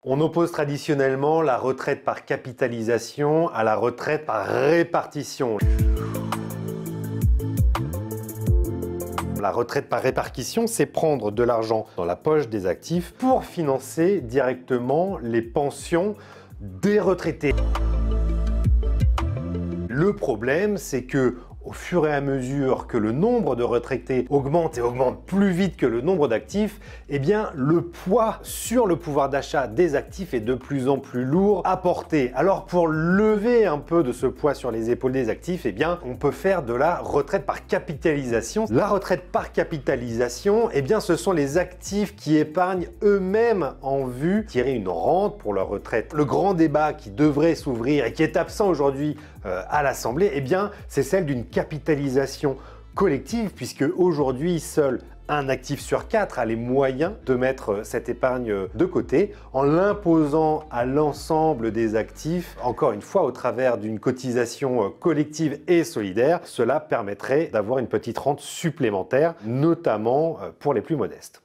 On oppose traditionnellement la retraite par capitalisation à la retraite par répartition. La retraite par répartition, c'est prendre de l'argent dans la poche des actifs pour financer directement les pensions des retraités. Le problème, c'est que au fur et à mesure que le nombre de retraités augmente et augmente plus vite que le nombre d'actifs, eh bien le poids sur le pouvoir d'achat des actifs est de plus en plus lourd à porter. Alors pour lever un peu de ce poids sur les épaules des actifs, eh bien on peut faire de la retraite par capitalisation. La retraite par capitalisation, eh bien ce sont les actifs qui épargnent eux-mêmes en vue de tirer une rente pour leur retraite. Le grand débat qui devrait s'ouvrir et qui est absent aujourd'hui à l'Assemblée, eh bien c'est celle d'une capitalisation collective, puisque aujourd'hui seul un actif sur 4 a les moyens de mettre cette épargne de côté en l'imposant à l'ensemble des actifs, encore une fois au travers d'une cotisation collective et solidaire. Cela permettrait d'avoir une petite rente supplémentaire, notamment pour les plus modestes.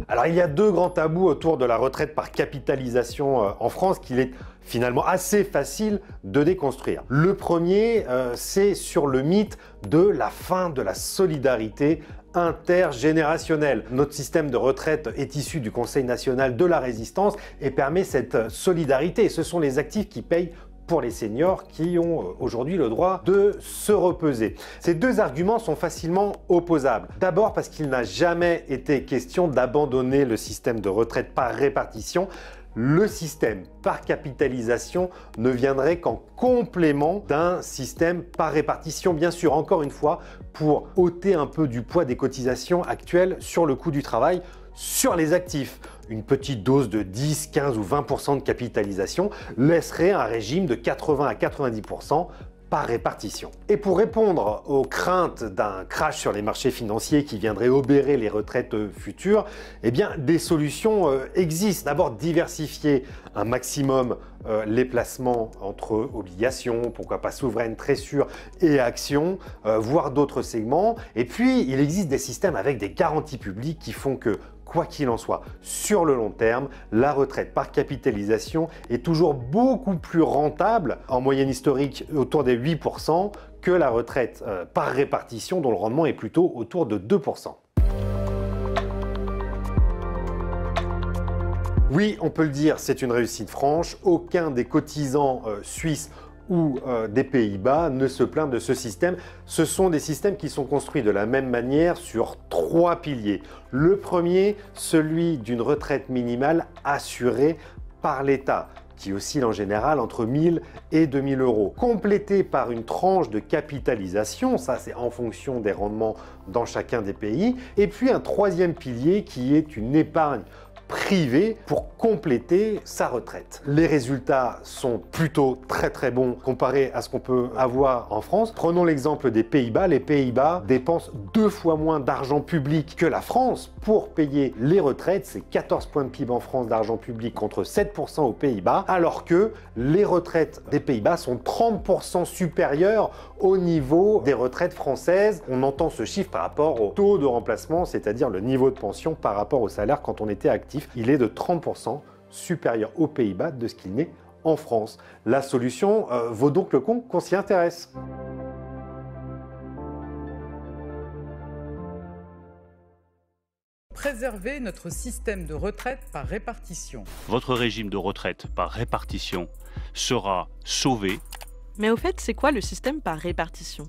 Alors il y a deux grands tabous autour de la retraite par capitalisation en France qu'il est finalement assez facile de déconstruire. Le premier, c'est sur le mythe de la fin de la solidarité intergénérationnelle. Notre système de retraite est issu du Conseil national de la résistance et permet cette solidarité. Ce sont les actifs qui payent pour les seniors qui ont aujourd'hui le droit de se repeser. Ces deux arguments sont facilement opposables. D'abord parce qu'il n'a jamais été question d'abandonner le système de retraite par répartition. Le système par capitalisation ne viendrait qu'en complément d'un système par répartition, bien sûr, encore une fois, pour ôter un peu du poids des cotisations actuelles sur le coût du travail sur les actifs. Une petite dose de 10, 15 ou 20% de capitalisation laisserait un régime de 80 à 90% par répartition. Et pour répondre aux craintes d'un crash sur les marchés financiers qui viendrait obérer les retraites futures, eh bien des solutions existent. D'abord, diversifier un maximum les placements entre obligations, pourquoi pas souveraines, très sûres et actions, voire d'autres segments. Et puis, il existe des systèmes avec des garanties publiques qui font que quoi qu'il en soit, sur le long terme, la retraite par capitalisation est toujours beaucoup plus rentable, en moyenne historique autour des 8%, que la retraite par répartition dont le rendement est plutôt autour de 2%. Oui, on peut le dire, c'est une réussite franche. Aucun des cotisants suisses ou des Pays-Bas ne se plaint de ce système. Ce sont des systèmes qui sont construits de la même manière sur trois piliers. Le premier, celui d'une retraite minimale assurée par l'État, qui oscille en général entre 1 000 et 2 000 euros, complété par une tranche de capitalisation, ça c'est en fonction des rendements dans chacun des pays, et puis un troisième pilier qui est une épargne privée pour compléter sa retraite. Les résultats sont plutôt très bons comparés à ce qu'on peut avoir en France. Prenons l'exemple des Pays-Bas. Les Pays-Bas dépensent 2 fois moins d'argent public que la France pour payer les retraites. C'est 14 points de PIB en France d'argent public contre 7% aux Pays-Bas, alors que les retraites des Pays-Bas sont 30% supérieures au niveau des retraites françaises. On entend ce chiffre par rapport au taux de remplacement, c'est-à-dire le niveau de pension par rapport au salaire quand on était actif. Il est de 30% supérieur aux Pays-Bas de ce qu'il n'est en France. La solution vaut donc le coup qu'on s'y intéresse. Préserver notre système de retraite par répartition. Votre régime de retraite par répartition sera sauvé. Mais au fait, c'est quoi le système par répartition ?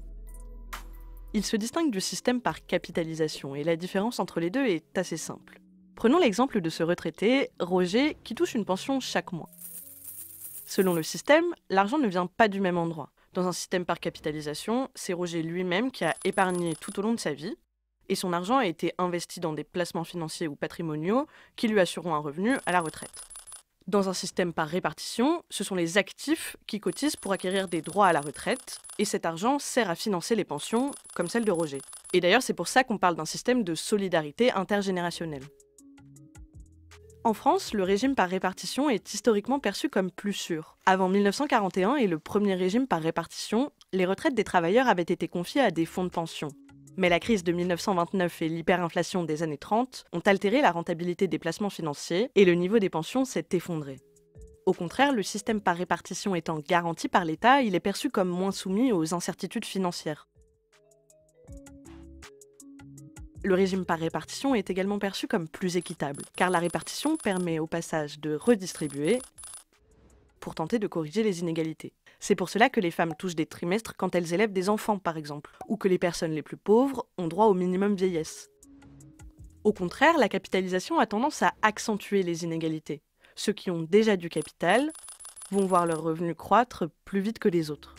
Il se distingue du système par capitalisation et la différence entre les deux est assez simple. Prenons l'exemple de ce retraité, Roger, qui touche une pension chaque mois. Selon le système, l'argent ne vient pas du même endroit. Dans un système par capitalisation, c'est Roger lui-même qui a épargné tout au long de sa vie, et son argent a été investi dans des placements financiers ou patrimoniaux qui lui assureront un revenu à la retraite. Dans un système par répartition, ce sont les actifs qui cotisent pour acquérir des droits à la retraite, et cet argent sert à financer les pensions, comme celle de Roger. Et d'ailleurs, c'est pour ça qu'on parle d'un système de solidarité intergénérationnelle. En France, le régime par répartition est historiquement perçu comme plus sûr. Avant 1941 et le premier régime par répartition, les retraites des travailleurs avaient été confiées à des fonds de pension. Mais la crise de 1929 et l'hyperinflation des années 30 ont altéré la rentabilité des placements financiers et le niveau des pensions s'est effondré. Au contraire, le système par répartition étant garanti par l'État, il est perçu comme moins soumis aux incertitudes financières. Le régime par répartition est également perçu comme plus équitable, car la répartition permet au passage de redistribuer pour tenter de corriger les inégalités. C'est pour cela que les femmes touchent des trimestres quand elles élèvent des enfants, par exemple, ou que les personnes les plus pauvres ont droit au minimum vieillesse. Au contraire, la capitalisation a tendance à accentuer les inégalités. Ceux qui ont déjà du capital vont voir leurs revenus croître plus vite que les autres.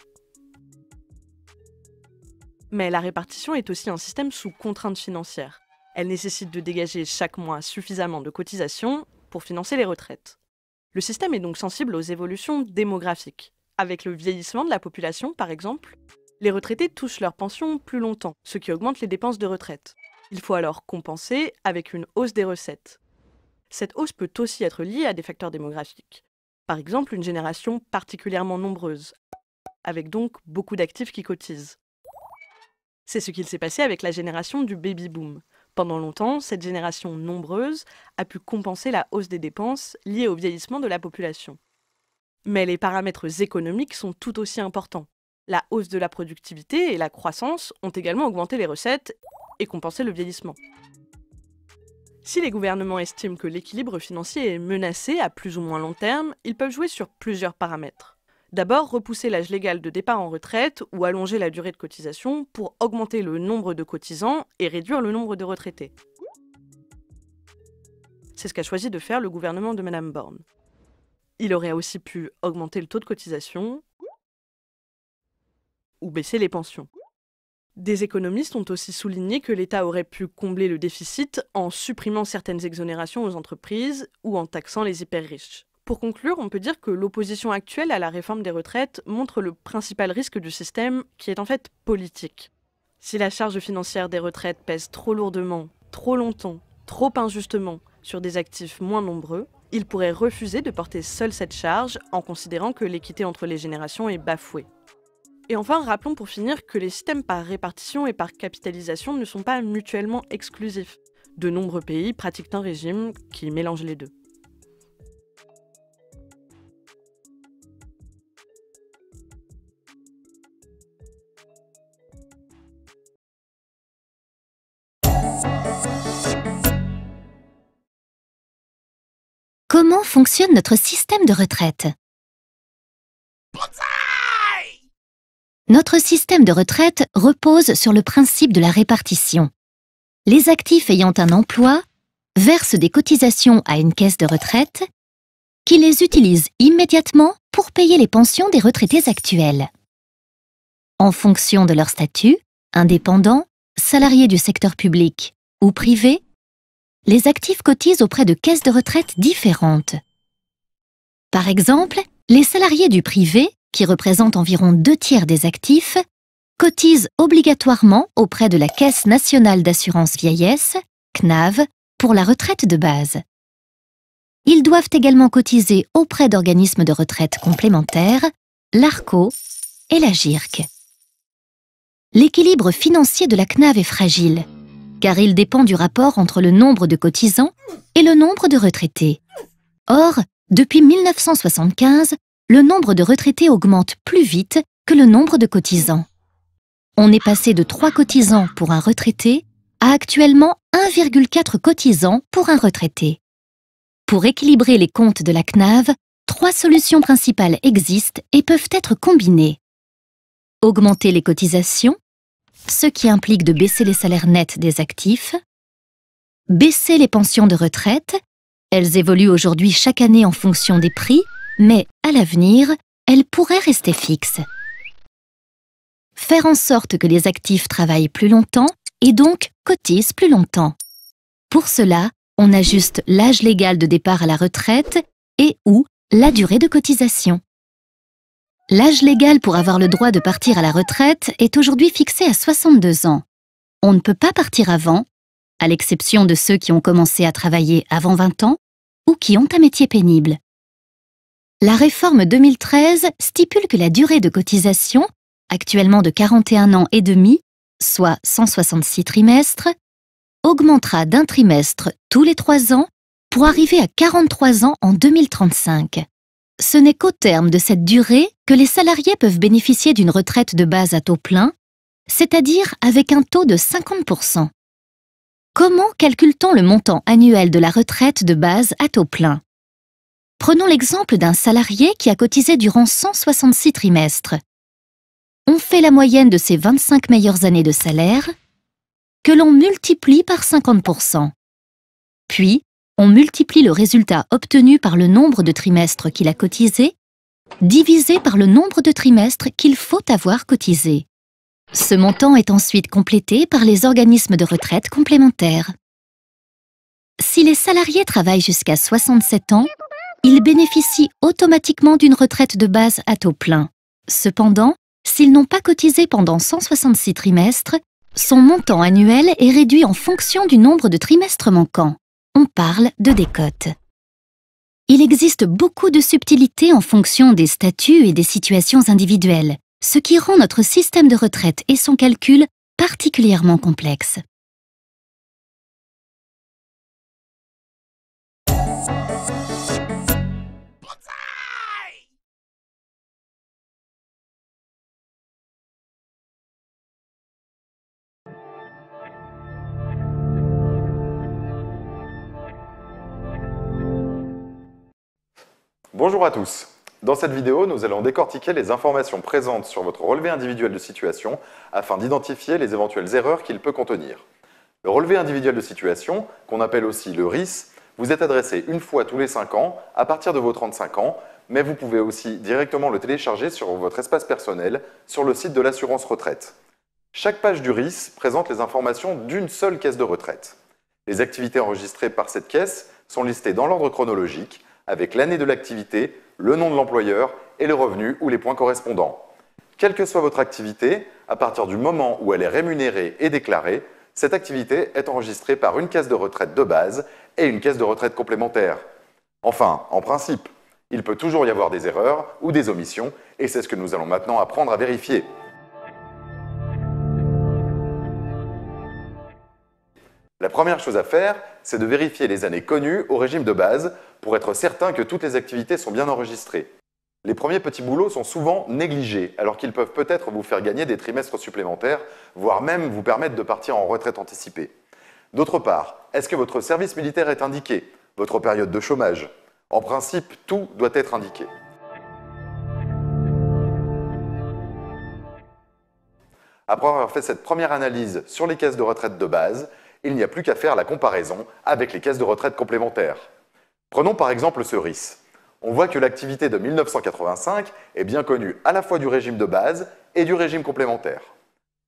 Mais la répartition est aussi un système sous contrainte financière. Elle nécessite de dégager chaque mois suffisamment de cotisations pour financer les retraites. Le système est donc sensible aux évolutions démographiques. Avec le vieillissement de la population, par exemple, les retraités touchent leur pension plus longtemps, ce qui augmente les dépenses de retraite. Il faut alors compenser avec une hausse des recettes. Cette hausse peut aussi être liée à des facteurs démographiques. Par exemple, une génération particulièrement nombreuse, avec donc beaucoup d'actifs qui cotisent. C'est ce qu'il s'est passé avec la génération du baby-boom. Pendant longtemps, cette génération nombreuse a pu compenser la hausse des dépenses liées au vieillissement de la population. Mais les paramètres économiques sont tout aussi importants. La hausse de la productivité et la croissance ont également augmenté les recettes et compensé le vieillissement. Si les gouvernements estiment que l'équilibre financier est menacé à plus ou moins long terme, ils peuvent jouer sur plusieurs paramètres. D'abord, repousser l'âge légal de départ en retraite ou allonger la durée de cotisation pour augmenter le nombre de cotisants et réduire le nombre de retraités. C'est ce qu'a choisi de faire le gouvernement de Mme Borne. Il aurait aussi pu augmenter le taux de cotisation ou baisser les pensions. Des économistes ont aussi souligné que l'État aurait pu combler le déficit en supprimant certaines exonérations aux entreprises ou en taxant les hyper-riches. Pour conclure, on peut dire que l'opposition actuelle à la réforme des retraites montre le principal risque du système, qui est en fait politique. Si la charge financière des retraites pèse trop lourdement, trop longtemps, trop injustement sur des actifs moins nombreux, il pourrait refuser de porter seul cette charge en considérant que l'équité entre les générations est bafouée. Et enfin, rappelons pour finir que les systèmes par répartition et par capitalisation ne sont pas mutuellement exclusifs. De nombreux pays pratiquent un régime qui mélange les deux. Comment fonctionne notre système de retraite? Notre système de retraite repose sur le principe de la répartition. Les actifs ayant un emploi versent des cotisations à une caisse de retraite qui les utilise immédiatement pour payer les pensions des retraités actuels. En fonction de leur statut, indépendants, salariés du secteur public ou privé, les actifs cotisent auprès de caisses de retraite différentes. Par exemple, les salariés du privé, qui représentent environ 2/3 des actifs, cotisent obligatoirement auprès de la Caisse nationale d'assurance vieillesse, CNAV, pour la retraite de base. Ils doivent également cotiser auprès d'organismes de retraite complémentaires, l'ARCO et la GIRC. L'équilibre financier de la CNAV est fragile, car il dépend du rapport entre le nombre de cotisants et le nombre de retraités. Or, depuis 1975, le nombre de retraités augmente plus vite que le nombre de cotisants. On est passé de 3 cotisants pour un retraité à actuellement 1,4 cotisants pour un retraité. Pour équilibrer les comptes de la CNAV, 3 solutions principales existent et peuvent être combinées. Augmenter les cotisations, ce qui implique de baisser les salaires nets des actifs, baisser les pensions de retraite, elles évoluent aujourd'hui chaque année en fonction des prix, mais à l'avenir, elles pourraient rester fixes. Faire en sorte que les actifs travaillent plus longtemps et donc cotisent plus longtemps. Pour cela, on ajuste l'âge légal de départ à la retraite et ou la durée de cotisation. L'âge légal pour avoir le droit de partir à la retraite est aujourd'hui fixé à 62 ans. On ne peut pas partir avant, à l'exception de ceux qui ont commencé à travailler avant 20 ans ou qui ont un métier pénible. La réforme 2013 stipule que la durée de cotisation, actuellement de 41 ans et demi, soit 166 trimestres, augmentera d'un trimestre tous les 3 ans pour arriver à 43 ans en 2035. Ce n'est qu'au terme de cette durée que les salariés peuvent bénéficier d'une retraite de base à taux plein, c'est-à-dire avec un taux de 50%. Comment calcule-t-on le montant annuel de la retraite de base à taux plein? Prenons l'exemple d'un salarié qui a cotisé durant 166 trimestres. On fait la moyenne de ses 25 meilleures années de salaire, que l'on multiplie par 50%. Puis, on multiplie le résultat obtenu par le nombre de trimestres qu'il a cotisé, divisé par le nombre de trimestres qu'il faut avoir cotisé. Ce montant est ensuite complété par les organismes de retraite complémentaires. Si les salariés travaillent jusqu'à 67 ans, ils bénéficient automatiquement d'une retraite de base à taux plein. Cependant, s'ils n'ont pas cotisé pendant 166 trimestres, son montant annuel est réduit en fonction du nombre de trimestres manquants. On parle de décote. Il existe beaucoup de subtilités en fonction des statuts et des situations individuelles, ce qui rend notre système de retraite et son calcul particulièrement complexe. Bonjour à tous. Dans cette vidéo, nous allons décortiquer les informations présentes sur votre relevé individuel de situation afin d'identifier les éventuelles erreurs qu'il peut contenir. Le relevé individuel de situation, qu'on appelle aussi le RIS, vous est adressé une fois tous les 5 ans à partir de vos 35 ans, mais vous pouvez aussi directement le télécharger sur votre espace personnel sur le site de l'assurance retraite. Chaque page du RIS présente les informations d'une seule caisse de retraite. Les activités enregistrées par cette caisse sont listées dans l'ordre chronologique, avec l'année de l'activité, le nom de l'employeur et le revenu ou les points correspondants. Quelle que soit votre activité, à partir du moment où elle est rémunérée et déclarée, cette activité est enregistrée par une caisse de retraite de base et une caisse de retraite complémentaire. Enfin, en principe, il peut toujours y avoir des erreurs ou des omissions et c'est ce que nous allons maintenant apprendre à vérifier. La première chose à faire, c'est de vérifier les années connues au régime de base pour être certain que toutes les activités sont bien enregistrées. Les premiers petits boulots sont souvent négligés, alors qu'ils peuvent peut-être vous faire gagner des trimestres supplémentaires, voire même vous permettre de partir en retraite anticipée. D'autre part, est-ce que votre service militaire est indiqué? Votre période de chômage? En principe, tout doit être indiqué. Après avoir fait cette première analyse sur les caisses de retraite de base, il n'y a plus qu'à faire la comparaison avec les caisses de retraite complémentaires. Prenons par exemple ce RIS. On voit que l'activité de 1985 est bien connue à la fois du régime de base et du régime complémentaire.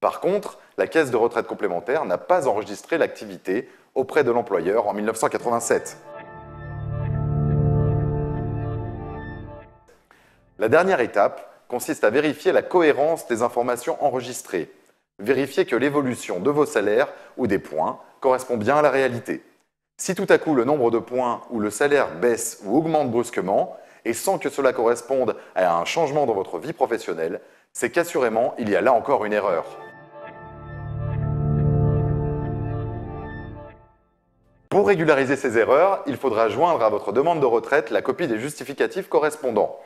Par contre, la caisse de retraite complémentaire n'a pas enregistré l'activité auprès de l'employeur en 1987. La dernière étape consiste à vérifier la cohérence des informations enregistrées. Vérifiez que l'évolution de vos salaires ou des points correspond bien à la réalité. Si tout à coup le nombre de points ou le salaire baisse ou augmente brusquement, et sans que cela corresponde à un changement dans votre vie professionnelle, c'est qu'assurément il y a là encore une erreur. Pour régulariser ces erreurs, il faudra joindre à votre demande de retraite la copie des justificatifs correspondants.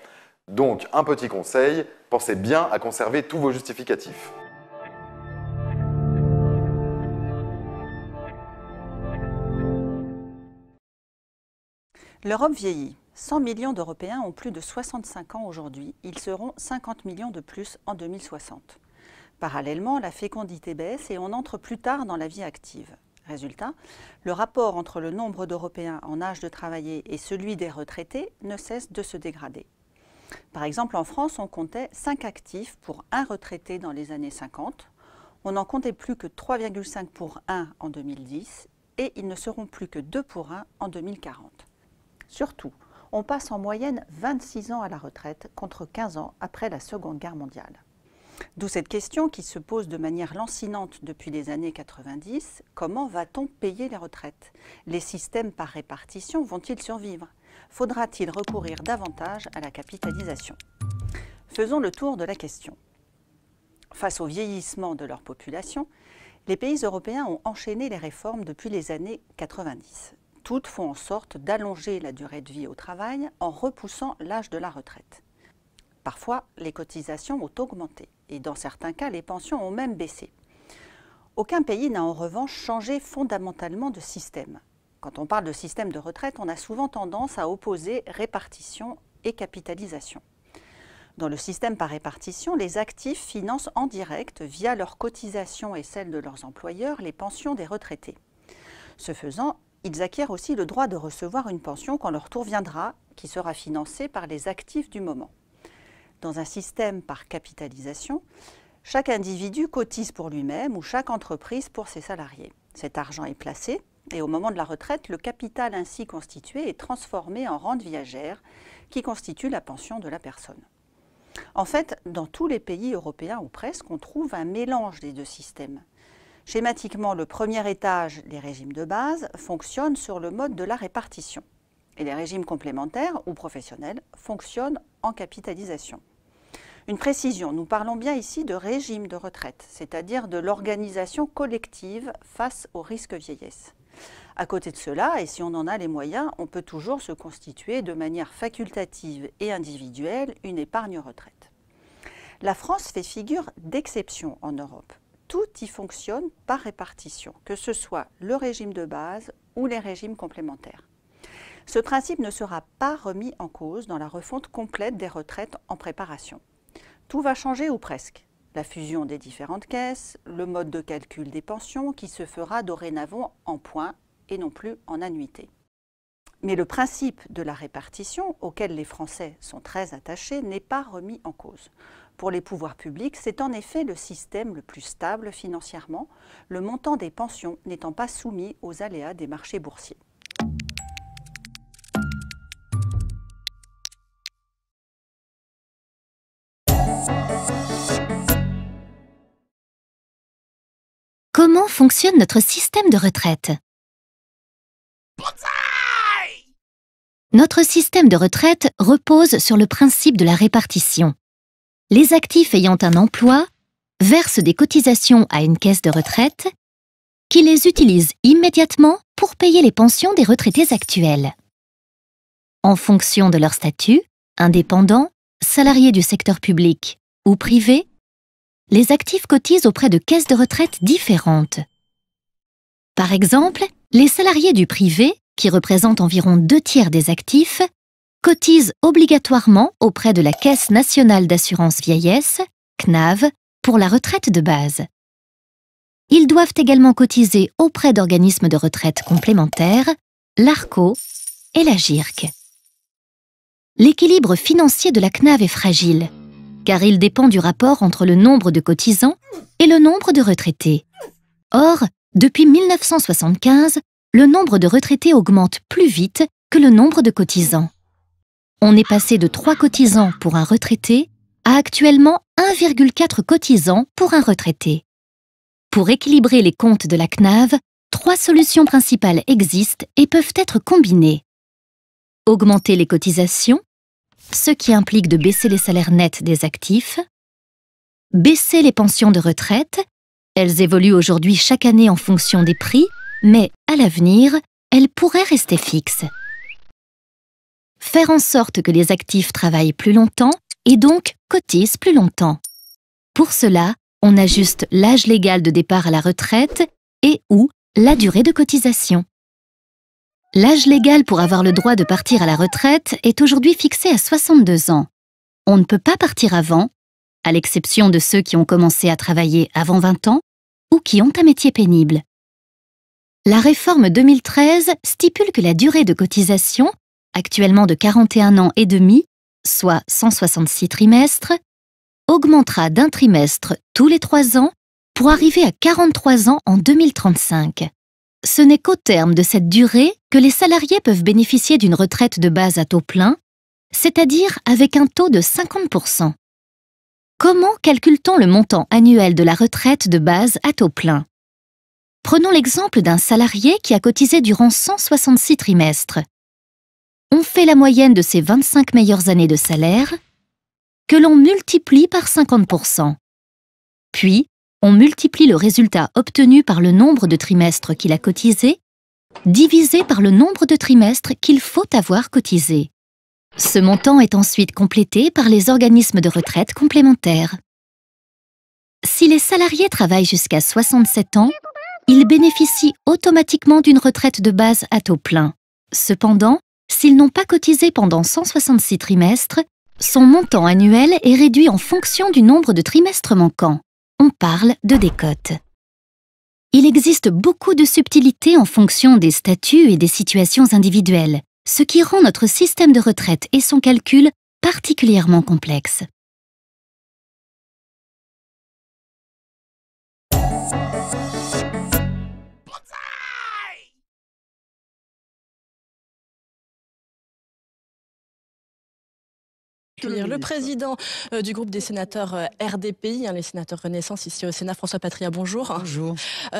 Donc, un petit conseil, pensez bien à conserver tous vos justificatifs. L'Europe vieillit. 100 millions d'Européens ont plus de 65 ans aujourd'hui. Ils seront 50 millions de plus en 2060. Parallèlement, la fécondité baisse et on entre plus tard dans la vie active. Résultat, le rapport entre le nombre d'Européens en âge de travailler et celui des retraités ne cesse de se dégrader. Par exemple, en France, on comptait 5 actifs pour 1 retraité dans les années 50. On n'en comptait plus que 3,5 pour 1 en 2010 et ils ne seront plus que 2 pour 1 en 2040. Surtout, on passe en moyenne 26 ans à la retraite contre 15 ans après la Seconde Guerre mondiale. D'où cette question qui se pose de manière lancinante depuis les années 90, comment va-t-on payer les retraites? Les systèmes par répartition vont-ils survivre? Faudra-t-il recourir davantage à la capitalisation? Faisons le tour de la question. Face au vieillissement de leur population, les pays européens ont enchaîné les réformes depuis les années 90. Toutes font en sorte d'allonger la durée de vie au travail en repoussant l'âge de la retraite. Parfois, les cotisations ont augmenté et dans certains cas, les pensions ont même baissé. Aucun pays n'a en revanche changé fondamentalement de système. Quand on parle de système de retraite, on a souvent tendance à opposer répartition et capitalisation. Dans le système par répartition, les actifs financent en direct, via leurs cotisations et celles de leurs employeurs, les pensions des retraités. Ce faisant, ils acquièrent aussi le droit de recevoir une pension quand leur tour viendra, qui sera financée par les actifs du moment. Dans un système par capitalisation, chaque individu cotise pour lui-même ou chaque entreprise pour ses salariés. Cet argent est placé et au moment de la retraite, le capital ainsi constitué est transformé en rente viagère qui constitue la pension de la personne. En fait, dans tous les pays européens ou presque, on trouve un mélange des deux systèmes. Schématiquement, le premier étage, les régimes de base, fonctionnent sur le mode de la répartition. Et les régimes complémentaires ou professionnels fonctionnent en capitalisation. Une précision, nous parlons bien ici de régime de retraite, c'est-à-dire de l'organisation collective face au risque vieillesse. À côté de cela, et si on en a les moyens, on peut toujours se constituer de manière facultative et individuelle une épargne retraite. La France fait figure d'exception en Europe. Tout y fonctionne par répartition, que ce soit le régime de base ou les régimes complémentaires. Ce principe ne sera pas remis en cause dans la refonte complète des retraites en préparation. Tout va changer ou presque. La fusion des différentes caisses, le mode de calcul des pensions qui se fera dorénavant en points et non plus en annuités. Mais le principe de la répartition, auquel les Français sont très attachés, n'est pas remis en cause. Pour les pouvoirs publics, c'est en effet le système le plus stable financièrement, le montant des pensions n'étant pas soumis aux aléas des marchés boursiers. Comment fonctionne notre système de retraite? Notre système de retraite repose sur le principe de la répartition. Les actifs ayant un emploi versent des cotisations à une caisse de retraite qui les utilise immédiatement pour payer les pensions des retraités actuels. En fonction de leur statut, indépendants, salariés du secteur public ou privé, les actifs cotisent auprès de caisses de retraite différentes. Par exemple, les salariés du privé, qui représentent environ 2/3 des actifs, cotisent obligatoirement auprès de la Caisse nationale d'assurance vieillesse, CNAV, pour la retraite de base. Ils doivent également cotiser auprès d'organismes de retraite complémentaires, l'ARCO et la GIRC. L'équilibre financier de la CNAV est fragile, car il dépend du rapport entre le nombre de cotisants et le nombre de retraités. Or, depuis 1975, le nombre de retraités augmente plus vite que le nombre de cotisants. On est passé de 3 cotisants pour un retraité à actuellement 1,4 cotisants pour un retraité. Pour équilibrer les comptes de la CNAV, 3 solutions principales existent et peuvent être combinées. Augmenter les cotisations, ce qui implique de baisser les salaires nets des actifs. Baisser les pensions de retraite. Elles évoluent aujourd'hui chaque année en fonction des prix, mais à l'avenir, elles pourraient rester fixes. Faire en sorte que les actifs travaillent plus longtemps et donc cotisent plus longtemps. Pour cela, on ajuste l'âge légal de départ à la retraite et ou la durée de cotisation. L'âge légal pour avoir le droit de partir à la retraite est aujourd'hui fixé à 62 ans. On ne peut pas partir avant, à l'exception de ceux qui ont commencé à travailler avant 20 ans ou qui ont un métier pénible. La réforme 2013 stipule que la durée de cotisation, actuellement de 41 ans et demi, soit 166 trimestres, augmentera d'un trimestre tous les 3 ans pour arriver à 43 ans en 2035. Ce n'est qu'au terme de cette durée que les salariés peuvent bénéficier d'une retraite de base à taux plein, c'est-à-dire avec un taux de 50%. Comment calcule-t-on le montant annuel de la retraite de base à taux plein? Prenons l'exemple d'un salarié qui a cotisé durant 166 trimestres. On fait la moyenne de ses 25 meilleures années de salaire, que l'on multiplie par 50%. Puis, on multiplie le résultat obtenu par le nombre de trimestres qu'il a cotisé, divisé par le nombre de trimestres qu'il faut avoir cotisé. Ce montant est ensuite complété par les organismes de retraite complémentaires. Si les salariés travaillent jusqu'à 67 ans, ils bénéficient automatiquement d'une retraite de base à taux plein. Cependant, s'ils n'ont pas cotisé pendant 166 trimestres, son montant annuel est réduit en fonction du nombre de trimestres manquants. On parle de décote. Il existe beaucoup de subtilités en fonction des statuts et des situations individuelles, ce qui rend notre système de retraite et son calcul particulièrement complexe. Le président du groupe des sénateurs RDPI, les sénateurs Renaissance ici au Sénat, François Patriat, bonjour. Bonjour.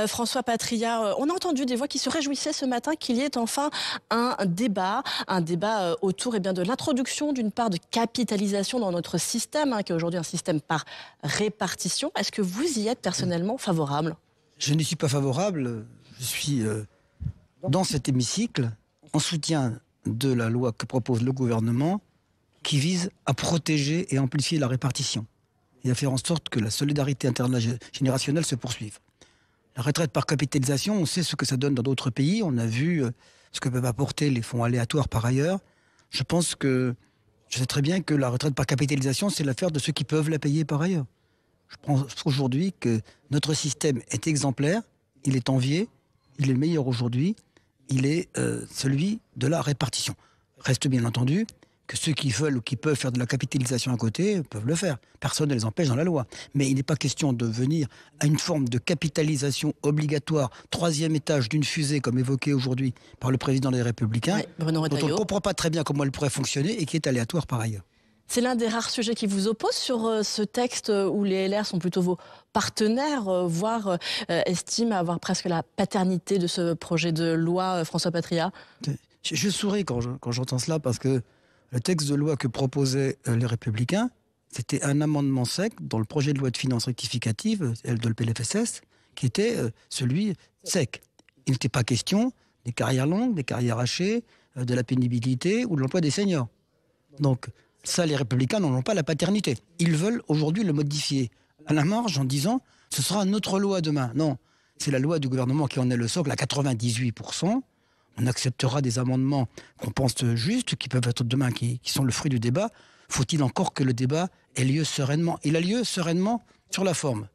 François Patriat, on a entendu des voix qui se réjouissaient ce matin qu'il y ait enfin un débat autour de l'introduction d'une part de capitalisation dans notre système, qui est aujourd'hui un système par répartition. Est-ce que vous y êtes personnellement favorable? Je n'y suis pas favorable. Je suis dans cet hémicycle en soutien de la loi que propose le gouvernement, qui vise à protéger et amplifier la répartition et à faire en sorte que la solidarité intergénérationnelle se poursuive. La retraite par capitalisation, on sait ce que ça donne dans d'autres pays, on a vu ce que peuvent apporter les fonds aléatoires par ailleurs. Je sais très bien que la retraite par capitalisation, c'est l'affaire de ceux qui peuvent la payer par ailleurs. Je pense aujourd'hui que notre système est exemplaire, il est envié, il est le meilleur aujourd'hui, il est celui de la répartition. Reste bien entendu que ceux qui veulent ou qui peuvent faire de la capitalisation à côté peuvent le faire. Personne ne les empêche dans la loi. Mais il n'est pas question de venir à une forme de capitalisation obligatoire, troisième étage d'une fusée, comme évoqué aujourd'hui par le président des Républicains, Bruno dont on ne Retailleau. comprend pas très bien comment elle pourrait fonctionner et qui est aléatoire par ailleurs. C'est l'un des rares sujets qui vous opposent sur ce texte où les LR sont plutôt vos partenaires, voire estiment avoir presque la paternité de ce projet de loi, François Patriat. Je souris quand j'entends cela parce que le texte de loi que proposaient les Républicains, c'était un amendement sec dans le projet de loi de finances rectificative, de le PLFSS, qui était celui sec. Il n'était pas question des carrières longues, des carrières hachées, de la pénibilité ou de l'emploi des seniors. Donc ça, les Républicains n'en ont pas la paternité. Ils veulent aujourd'hui le modifier à la marge en disant « ce sera notre loi demain ». Non, c'est la loi du gouvernement qui en est le socle à 98%. On acceptera des amendements qu'on pense justes, qui peuvent être demain, qui sont le fruit du débat. Faut-il encore que le débat ait lieu sereinement? Il a lieu sereinement sur la forme.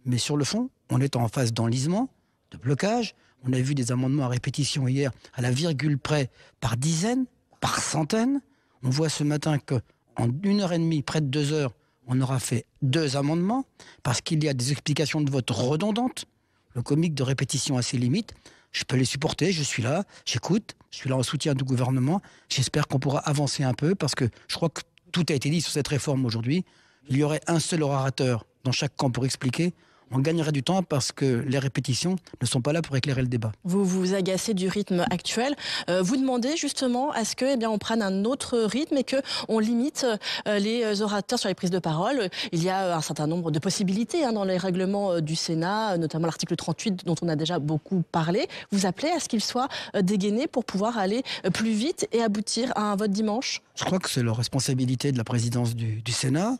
Mais sur le fond, on est en phase d'enlisement, de blocage. On a vu des amendements à répétition hier, à la virgule près, par dizaines, par centaines. On voit ce matin qu'en 1h30, près de 2 heures, on aura fait 2 amendements, parce qu'il y a des explications de vote redondantes. Le comique de répétition a ses limites. Je peux les supporter, je suis là, j'écoute, je suis là en soutien du gouvernement. J'espère qu'on pourra avancer un peu parce que je crois que tout a été dit sur cette réforme aujourd'hui. Il y aurait un seul orateur dans chaque camp pour expliquer. On gagnerait du temps parce que les répétitions ne sont pas là pour éclairer le débat. Vous vous agacez du rythme actuel. Vous demandez justement à ce que, on prenne un autre rythme et qu'on limite les orateurs sur les prises de parole. Il y a un certain nombre de possibilités dans les règlements du Sénat, notamment l'article 38 dont on a déjà beaucoup parlé. Vous appelez à ce qu'il soit dégainé pour pouvoir aller plus vite et aboutir à un vote dimanche? Je crois que c'est la responsabilité de la présidence du Sénat.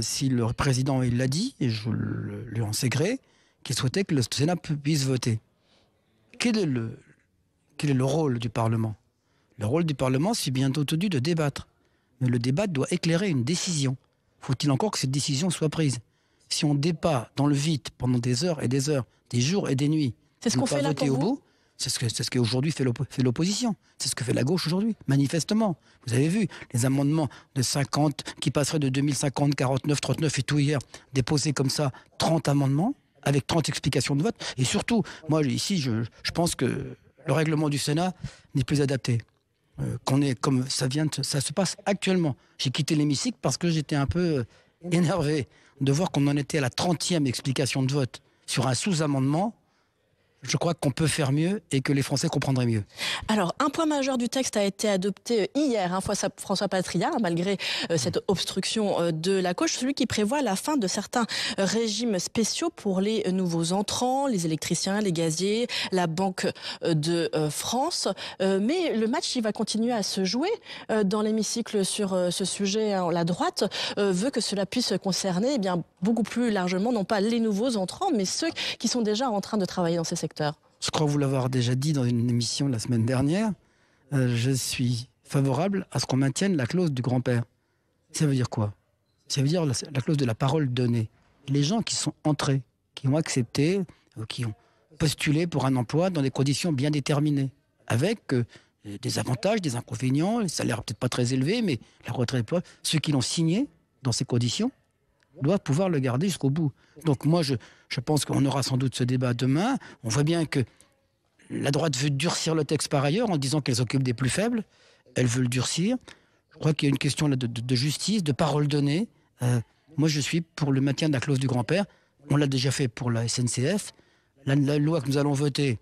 Si le président il l'a dit, et je lui en sais gré, qu'il souhaitait que le Sénat puisse voter. Quel est le rôle du Parlement? Le rôle du Parlement, c'est bien entendu de débattre. Mais le débat doit éclairer une décision. Faut-il encore que cette décision soit prise? Si on débat dans le vide pendant des heures et des heures, des jours et des nuits, c'est ce qu'on fait là pour vous? C'est ce qu'aujourd'hui fait l'opposition. C'est ce que fait la gauche aujourd'hui, manifestement. Vous avez vu les amendements de 50 qui passeraient de 2050, 49, 39 et tout hier, déposés comme ça, 30 amendements, avec 30 explications de vote. Et surtout, moi ici, je pense que le règlement du Sénat n'est plus adapté. Qu'on est comme ça se passe actuellement. J'ai quitté l'hémicycle parce que j'étais un peu énervé de voir qu'on en était à la 30e explication de vote sur un sous-amendement je crois qu'on peut faire mieux et que les Français comprendraient mieux. Alors, un point majeur du texte a été adopté hier, François Patriat, malgré cette obstruction de la gauche, celui qui prévoit la fin de certains régimes spéciaux pour les nouveaux entrants, les électriciens, les gaziers, la Banque de France. Mais le match, il va continuer à se jouer dans l'hémicycle sur ce sujet. La droite veut que cela puisse concerner beaucoup plus largement, non pas les nouveaux entrants, mais ceux qui sont déjà en train de travailler dans ces secteurs. Je crois vous l'avoir déjà dit dans une émission la semaine dernière, je suis favorable à ce qu'on maintienne la clause du grand-père. Ça veut dire quoi? Ça veut dire la clause de la parole donnée. Les gens qui sont entrés, qui ont accepté, qui ont postulé pour un emploi dans des conditions bien déterminées, avec des avantages, des inconvénients, les salaires peut-être pas très élevés, mais la retraite, ceux qui l'ont signé dans ces conditions doivent pouvoir le garder jusqu'au bout. Donc moi, je pense qu'on aura sans doute ce débat demain. On voit bien que la droite veut durcir le texte par ailleurs en disant qu'elle s'occupe des plus faibles. Elle veut le durcir. Je crois qu'il y a une question là de justice, de parole donnée. Moi, je suis pour le maintien de la clause du grand-père. On l'a déjà fait pour la SNCF. La loi que nous allons voter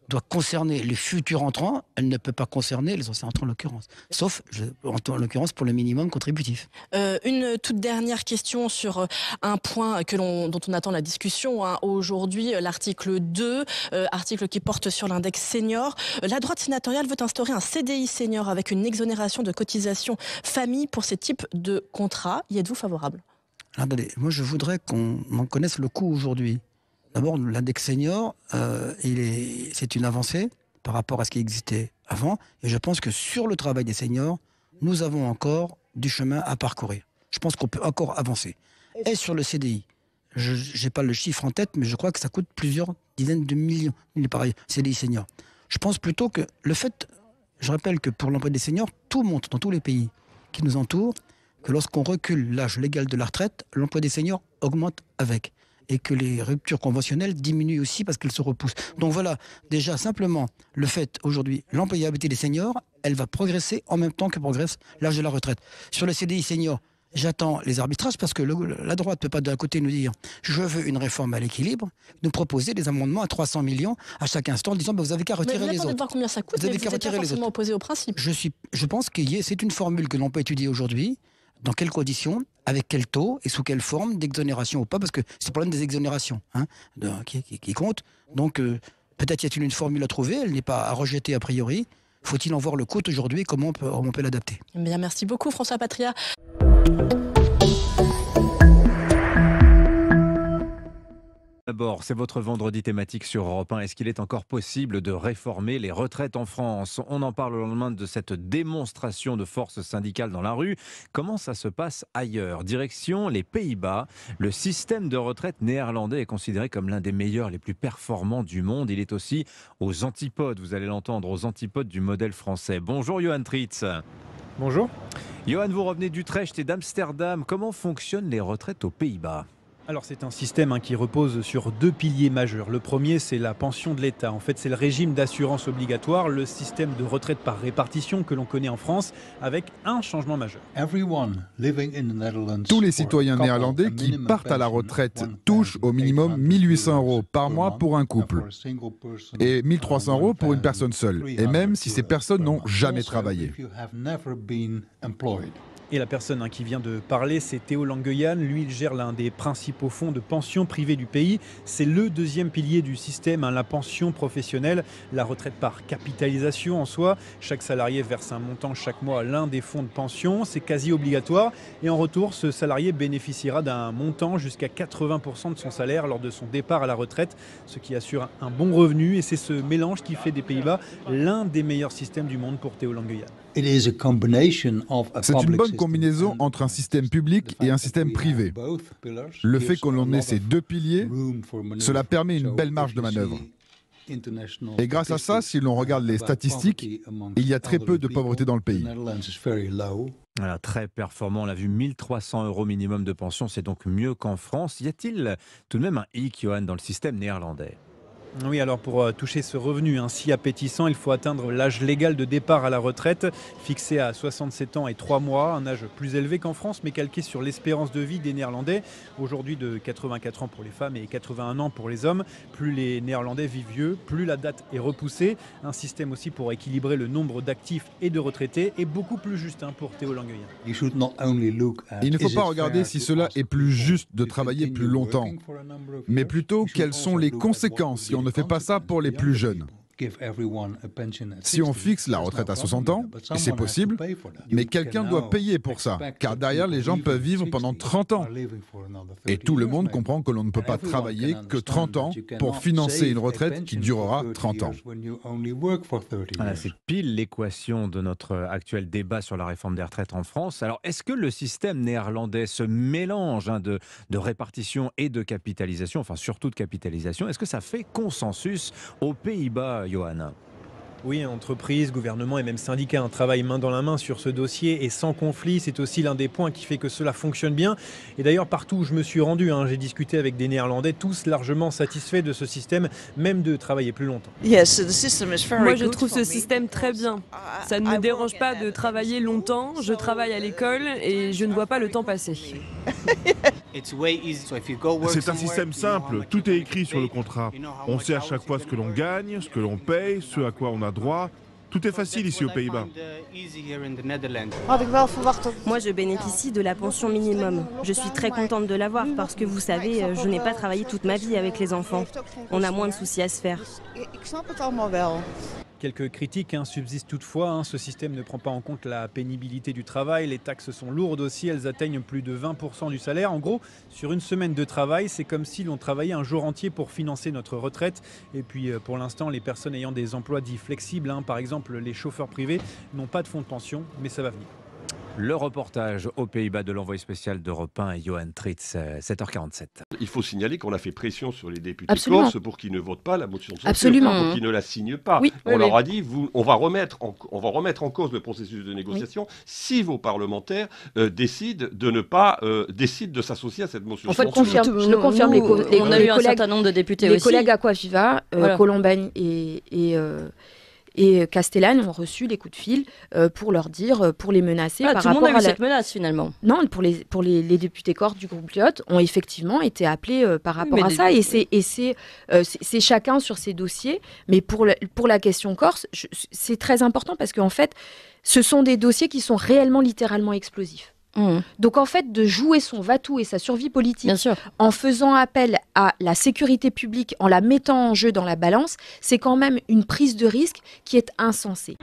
doit concerner les futurs entrants, elle ne peut pas concerner les anciens entrants en l'occurrence, sauf en l'occurrence pour le minimum contributif. Une toute dernière question sur un point dont on attend la discussion aujourd'hui, l'article 2, article qui porte sur l'index senior. La droite sénatoriale veut instaurer un CDI senior avec une exonération de cotisation famille pour ces types de contrats. Y êtes-vous favorable? Attendez, moi je voudrais qu'on en connaisse le coût aujourd'hui. D'abord, l'index senior, c'est une avancée par rapport à ce qui existait avant. Et je pense que sur le travail des seniors, nous avons encore du chemin à parcourir. Je pense qu'on peut encore avancer. Et sur le CDI, je n'ai pas le chiffre en tête, mais je crois que ça coûte plusieurs dizaines de millions. Il est pareil, CDI senior. Je pense plutôt que le fait, je rappelle que pour l'emploi des seniors, tout monte dans tous les pays qui nous entourent, que lorsqu'on recule l'âge légal de la retraite, l'emploi des seniors augmente avec. Et que les ruptures conventionnelles diminuent aussi parce qu'elles se repoussent. Donc voilà, déjà simplement le fait aujourd'hui, l'employabilité des seniors, elle va progresser en même temps que progresse l'âge de la retraite. Sur le CDI senior, j'attends les arbitrages parce que la droite ne peut pas d'un côté nous dire je veux une réforme à l'équilibre, nous proposer des amendements à 300 millions à chaque instant en disant vous avez qu'à retirer les autres. Vous attendez de voir combien ça coûte, vous avez qu'à retirer les autres. Opposé au principe. Je pense que c'est une formule que l'on peut étudier aujourd'hui. Dans quelles conditions, avec quel taux et sous quelle forme d'exonération ou pas, parce que c'est le problème des exonérations qui compte. Donc peut-être y a-t-il une formule à trouver, elle n'est pas à rejeter a priori. Faut-il en voir le coût aujourd'hui et comment on peut l'adapter? Bien, merci beaucoup François Patriat. D'abord, c'est votre vendredi thématique sur Europe 1. Est-ce qu'il est encore possible de réformer les retraites en France? On en parle au lendemain de cette démonstration de force syndicale dans la rue. Comment ça se passe ailleurs? Direction les Pays-Bas. Le système de retraite néerlandais est considéré comme l'un des meilleurs, les plus performants du monde. Il est aussi aux antipodes, vous allez l'entendre, aux antipodes du modèle français. Bonjour Johan Tritz. Bonjour. Johan, vous revenez d'Utrecht et d'Amsterdam. Comment fonctionnent les retraites aux Pays-Bas? Alors c'est un système qui repose sur deux piliers majeurs. Le premier, c'est la pension de l'État. En fait, c'est le régime d'assurance obligatoire, le système de retraite par répartition que l'on connaît en France, avec un changement majeur. Tous les citoyens néerlandais qui partent à la retraite touchent au minimum 1 800 € par mois pour un couple et 1 300 € pour une personne seule, et même si ces personnes n'ont jamais travaillé. Et la personne qui vient de parler, c'est Theo Langejan. Lui, il gère l'un des principaux fonds de pension privés du pays. C'est le deuxième pilier du système, la pension professionnelle, la retraite par capitalisation en soi. Chaque salarié verse un montant chaque mois à l'un des fonds de pension. C'est quasi obligatoire. Et en retour, ce salarié bénéficiera d'un montant jusqu'à 80% de son salaire lors de son départ à la retraite, ce qui assure un bon revenu. Et c'est ce mélange qui fait des Pays-Bas l'un des meilleurs systèmes du monde pour Theo Langejan. C'est une bonne combinaison entre un système public et un système privé. Le fait qu'on ait ces deux piliers, cela permet une belle marge de manœuvre. Et grâce à ça, si l'on regarde les statistiques, il y a très peu de pauvreté dans le pays. Voilà, très performant, on l'a vu, 1 300 € minimum de pension, c'est donc mieux qu'en France. Y a-t-il tout de même un hic, Johan, dans le système néerlandais? Oui, alors pour toucher ce revenu si appétissant, il faut atteindre l'âge légal de départ à la retraite, fixé à 67 ans et 3 mois, un âge plus élevé qu'en France, mais calqué sur l'espérance de vie des Néerlandais, aujourd'hui de 84 ans pour les femmes et 81 ans pour les hommes. Plus les Néerlandais vivent vieux, plus la date est repoussée. Un système aussi pour équilibrer le nombre d'actifs et de retraités, et beaucoup plus juste pour Théo Langueyen. Il ne faut pas regarder si cela est plus juste de travailler plus longtemps, mais plutôt quelles sont les conséquences si on ne fait pas ça pour les plus jeunes. Si on fixe la retraite à 60 ans, et c'est possible, mais quelqu'un doit payer pour ça, car derrière les gens peuvent vivre pendant 30 ans. Et tout le monde comprend que l'on ne peut pas travailler que 30 ans pour financer une retraite qui durera 30 ans. Voilà, c'est pile l'équation de notre actuel débat sur la réforme des retraites en France. Alors, est-ce que le système néerlandais, ce mélange de répartition et de capitalisation, enfin surtout de capitalisation, est-ce que ça fait consensus aux Pays-Bas, Johan? Oui, entreprises, gouvernements et même syndicats travaillent main dans la main sur ce dossier et sans conflit. C'est aussi l'un des points qui fait que cela fonctionne bien. Et d'ailleurs, partout où je me suis rendu, j'ai discuté avec des Néerlandais, tous largement satisfaits de ce système, même de travailler plus longtemps. Moi, je trouve ce système très bien. Ça ne me dérange pas de travailler longtemps. Je travaille à l'école et je ne vois pas le temps passer. C'est un système simple, tout est écrit sur le contrat. On sait à chaque fois ce que l'on gagne, ce que l'on paye, ce à quoi on a droit. Tout est facile ici aux Pays-Bas. Moi, je bénéficie de la pension minimum. Je suis très contente de l'avoir parce que vous savez, je n'ai pas travaillé toute ma vie avec les enfants. On a moins de soucis à se faire. Quelques critiques subsistent toutefois. Ce système ne prend pas en compte la pénibilité du travail. Les taxes sont lourdes aussi. Elles atteignent plus de 20% du salaire. En gros, sur une semaine de travail, c'est comme si l'on travaillait un jour entier pour financer notre retraite. Et puis, pour l'instant, les personnes ayant des emplois dits flexibles, par exemple les chauffeurs privés, n'ont pas de fonds de pension, mais ça va venir. Le reportage aux Pays-Bas de l'envoyé spécial d'Europe 1 et Johan Tritz, 7h47. Il faut signaler qu'on a fait pression sur les députés Absolument. corses pour qu'ils ne votent pas la motion de censure, Absolument. pour qu'ils ne la signent pas. Oui, on leur a dit, on va remettre en cause le processus de négociation si vos parlementaires décident de s'associer à cette motion de censure. Je le confirme, on a eu un certain nombre de députés les aussi. collègues Aquaviva, Voilà. Colombagne et Castellane ont reçu les coups de fil pour leur dire, pour les menacer par tout le rapport monde a eu à cette menace finalement. Non, pour les députés corses du groupe Lyot ont effectivement été appelés par rapport à ça. Et c'est chacun sur ses dossiers. Mais pour la question corse, c'est très important parce qu'en fait, ce sont des dossiers qui sont réellement, littéralement explosifs. Donc en fait, de jouer son va-tout et sa survie politique en faisant appel à la sécurité publique, en la mettant en jeu dans la balance, c'est quand même une prise de risque qui est insensée.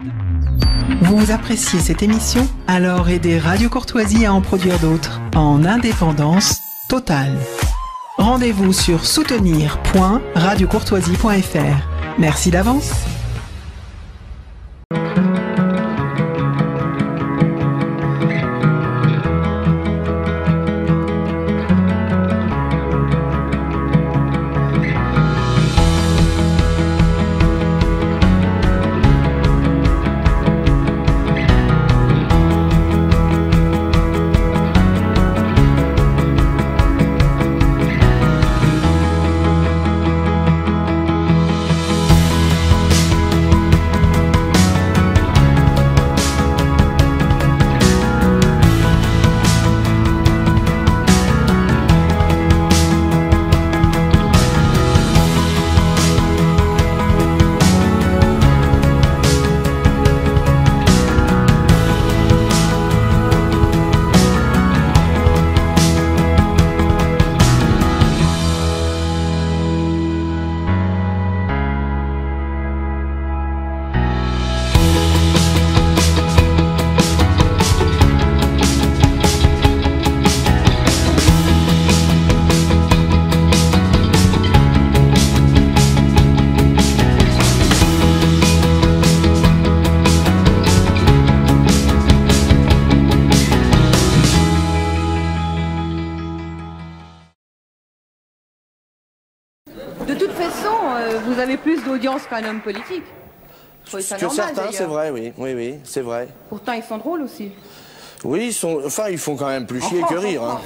Vous appréciez cette émission? Alors aidez Radio Courtoisie à en produire d'autres, en indépendance totale. Rendez-vous sur soutenir.radiocourtoisie.fr. Merci d'avance. Vous avez plus d'audience qu'un homme politique. Sur certains, c'est vrai, oui, c'est vrai. Pourtant, ils sont drôles aussi. Oui, ils font quand même plus chier que rire.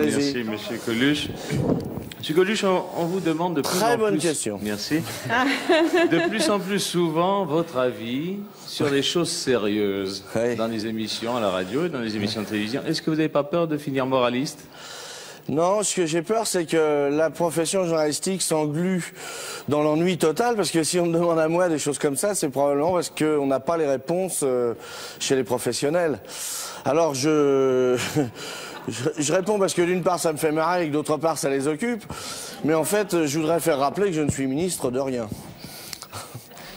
allez-y. Merci, monsieur Coluche. Monsieur Coluche, on vous demande de plus en plus... Très bonne question. Merci. De plus en plus souvent, votre avis sur les choses sérieuses dans les émissions à la radio et dans les émissions de télévision. Est-ce que vous n'avez pas peur de finir moraliste? Non, ce que j'ai peur, c'est que la profession journalistique s'englue dans l'ennui total, parce que si on me demande à moi des choses comme ça, c'est probablement parce qu'on n'a pas les réponses chez les professionnels. Alors je réponds parce que d'une part ça me fait marrer et que d'autre part ça les occupe, mais en fait je voudrais faire rappeler que je ne suis ministre de rien.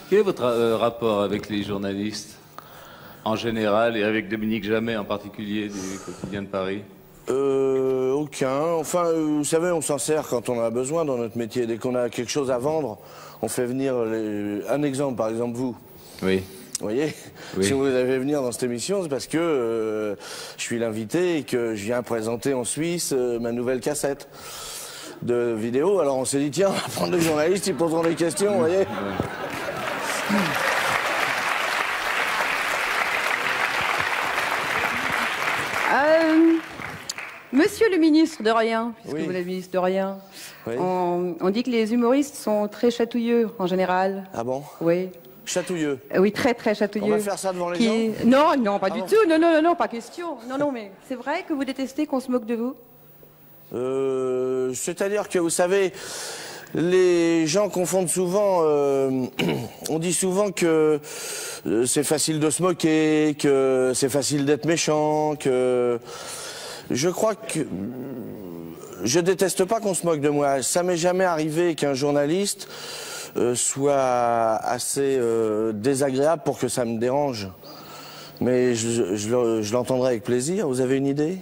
Quel est votre rapport avec les journalistes en général et avec Dominique Jamais en particulier du Quotidien de Paris? Aucun. Enfin, vous savez, on s'en sert quand on en a besoin dans notre métier. Dès qu'on a quelque chose à vendre, on fait venir un exemple, par exemple vous. Oui. Vous voyez, oui. Si vous avez venir dans cette émission, c'est parce que je suis l'invité et que je viens présenter en Suisse ma nouvelle cassette de vidéo. Alors on s'est dit, tiens, on va prendre des journalistes, ils poseront des questions, vous voyez. Monsieur le ministre de rien, puisque Oui. vous êtes ministre de rien, Oui. on dit que les humoristes sont très chatouilleux en général. Ah bon? Oui. Chatouilleux. Oui, très très chatouilleux. On va faire ça devant les gens? Non, non, pas Ah du bon tout. Non, non, non, non, pas question. Non, non, mais c'est vrai que vous détestez qu'on se moque de vous? C'est-à-dire que, vous savez, les gens confondent souvent... on dit souvent que c'est facile de se moquer, que c'est facile d'être méchant, que... Je crois que... Je déteste pas qu'on se moque de moi. Ça m'est jamais arrivé qu'un journaliste soit assez désagréable pour que ça me dérange. Mais je l'entendrai avec plaisir. Vous avez une idée?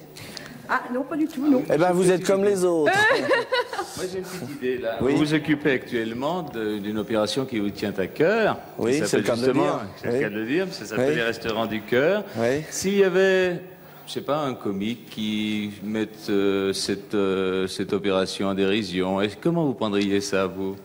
Ah non, pas du tout, non. Eh ben, vous êtes comme les autres. Moi j'ai une petite idée là. Oui. Vous vous occupez actuellement d'une opération qui vous tient à cœur. Oui, c'est le cas de le dire. C'est le cas de le dire, ça s'appelle Oui. les Restaurants du Cœur. Oui. S'il y avait, je sais pas, un comique qui mette cette opération en dérision, comment vous prendriez ça, vous?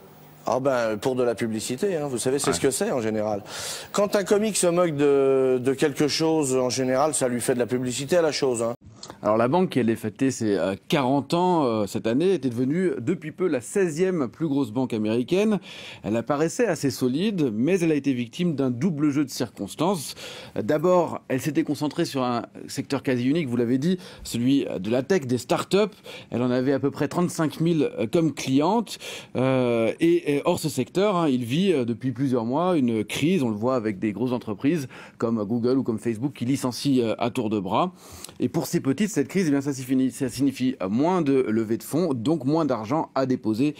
Ah ben, pour de la publicité, hein, vous savez, c'est ce que c'est en général. Quand un comique se moque de quelque chose, en général, ça lui fait de la publicité à la chose. Hein. Alors la banque qui allait fêter ses 40 ans cette année était devenue depuis peu la 16e plus grosse banque américaine. Elle apparaissait assez solide, mais elle a été victime d'un double jeu de circonstances. D'abord, elle s'était concentrée sur un secteur quasi unique, vous l'avez dit, celui de la tech, des startups. Elle en avait à peu près 35 000 comme clientes. Et hors ce secteur, hein, il vit depuis plusieurs mois une crise, on le voit avec des grosses entreprises comme Google ou comme Facebook qui licencient à tour de bras. Et pour ces petites, cette crise, eh bien, ça signifie moins de levée de fonds, donc moins d'argent à déposer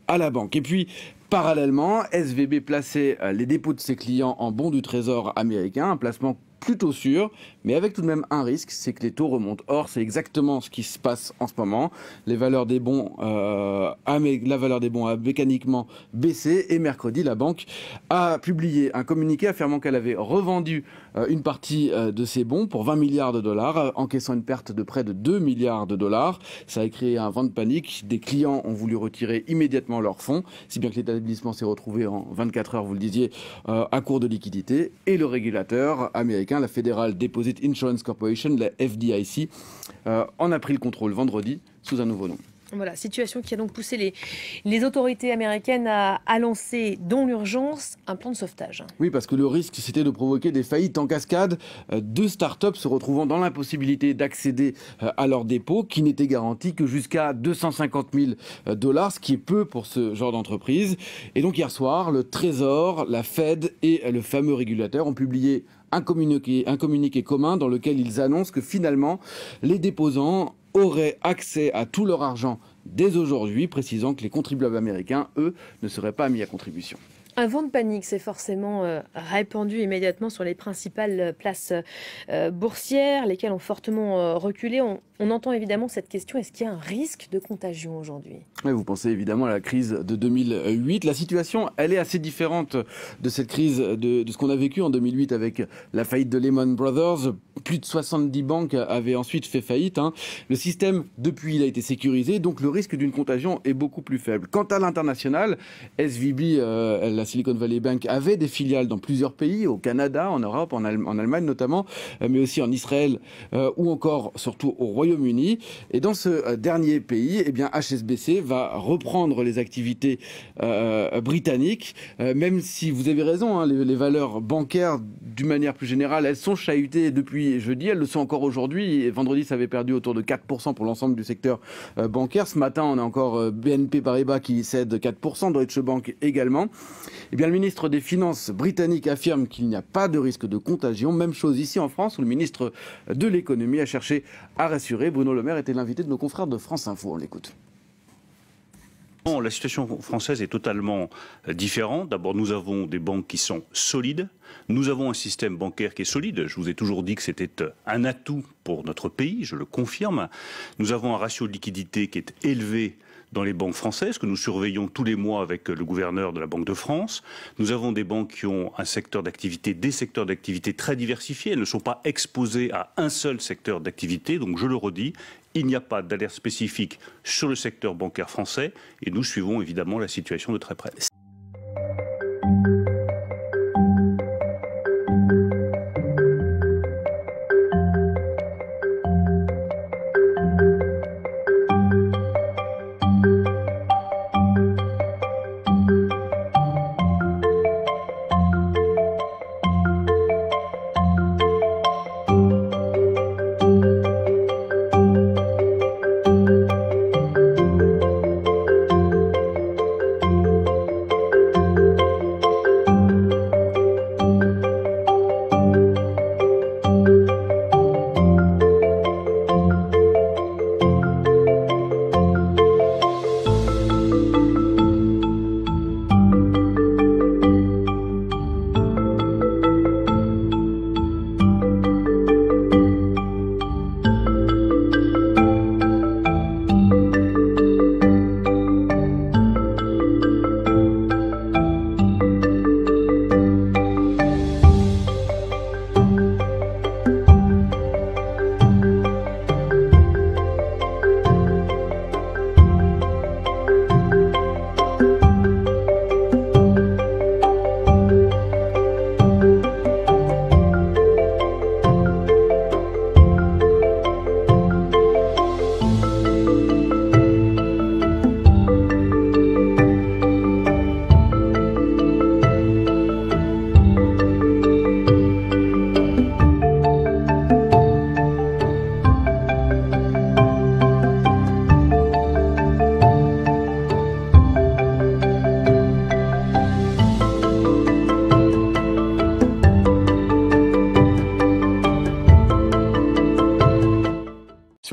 à la banque. Et puis, parallèlement, SVB plaçait les dépôts de ses clients en bons du Trésor américain, un placement plutôt sûr, mais avec tout de même un risque, c'est que les taux remontent. Or, c'est exactement ce qui se passe en ce moment. La valeur des bons a mécaniquement baissé et mercredi, la banque a publié un communiqué affirmant qu'elle avait revendu une partie de ses bons pour 20 milliards de dollars, encaissant une perte de près de 2 milliards de dollars. Ça a créé un vent de panique. Des clients ont voulu retirer immédiatement leurs fonds, si bien que l'établissement s'est retrouvé en 24 heures, vous le disiez, à court de liquidité. Et le régulateur américain, la Federal Deposit Insurance Corporation, la FDIC, en a pris le contrôle vendredi sous un nouveau nom. Voilà, situation qui a donc poussé les autorités américaines à lancer, dans l'urgence, un plan de sauvetage. Oui, parce que le risque, c'était de provoquer des faillites en cascade. Deux startups se retrouvant dans l'impossibilité d'accéder à leurs dépôts, qui n'étaient garantis que jusqu'à 250 000 $, ce qui est peu pour ce genre d'entreprise. Et donc hier soir, le Trésor, la Fed et le fameux régulateur ont publié un communiqué commun dans lequel ils annoncent que finalement, les déposants auraient accès à tout leur argent dès aujourd'hui, précisant que les contribuables américains, eux, ne seraient pas mis à contribution. Un vent de panique s'est forcément répandu immédiatement sur les principales places boursières, lesquelles ont fortement reculé. On entend évidemment cette question, est-ce qu'il y a un risque de contagion aujourd'hui? Vous pensez évidemment à la crise de 2008. La situation, elle est assez différente de cette crise, de ce qu'on a vécu en 2008 avec la faillite de Lehman Brothers. Plus de 70 banques avaient ensuite fait faillite. Le système, depuis, il a été sécurisé, donc le risque d'une contagion est beaucoup plus faible. Quant à l'international, SVB, la Silicon Valley Bank, avait des filiales dans plusieurs pays, au Canada, en Europe, en Allemagne notamment, mais aussi en Israël ou encore, surtout au Royaume-Uni. Royaume-Uni. Et dans ce dernier pays, eh bien, HSBC va reprendre les activités britanniques, même si vous avez raison, hein, les valeurs bancaires, d'une manière plus générale, elles sont chahutées depuis jeudi, elles le sont encore aujourd'hui. Vendredi, ça avait perdu autour de 4% pour l'ensemble du secteur bancaire. Ce matin, on a encore BNP Paribas qui cède 4%, Deutsche Bank également. Eh bien, le ministre des Finances britannique affirme qu'il n'y a pas de risque de contagion. Même chose ici en France, où le ministre de l'économie a cherché à rassurer. Bruno Le Maire était l'invité de nos confrères de France Info. On l'écoute. La situation française est totalement différente. D'abord, nous avons des banques qui sont solides. Nous avons un système bancaire qui est solide. Je vous ai toujours dit que c'était un atout pour notre pays, je le confirme. Nous avons un ratio de liquidité qui est élevé dans les banques françaises, que nous surveillons tous les mois avec le gouverneur de la Banque de France. Nous avons des banques qui ont un secteur d'activité, des secteurs d'activité très diversifiés. Elles ne sont pas exposées à un seul secteur d'activité. Donc, je le redis, il n'y a pas d'alerte spécifique sur le secteur bancaire français et nous suivons évidemment la situation de très près.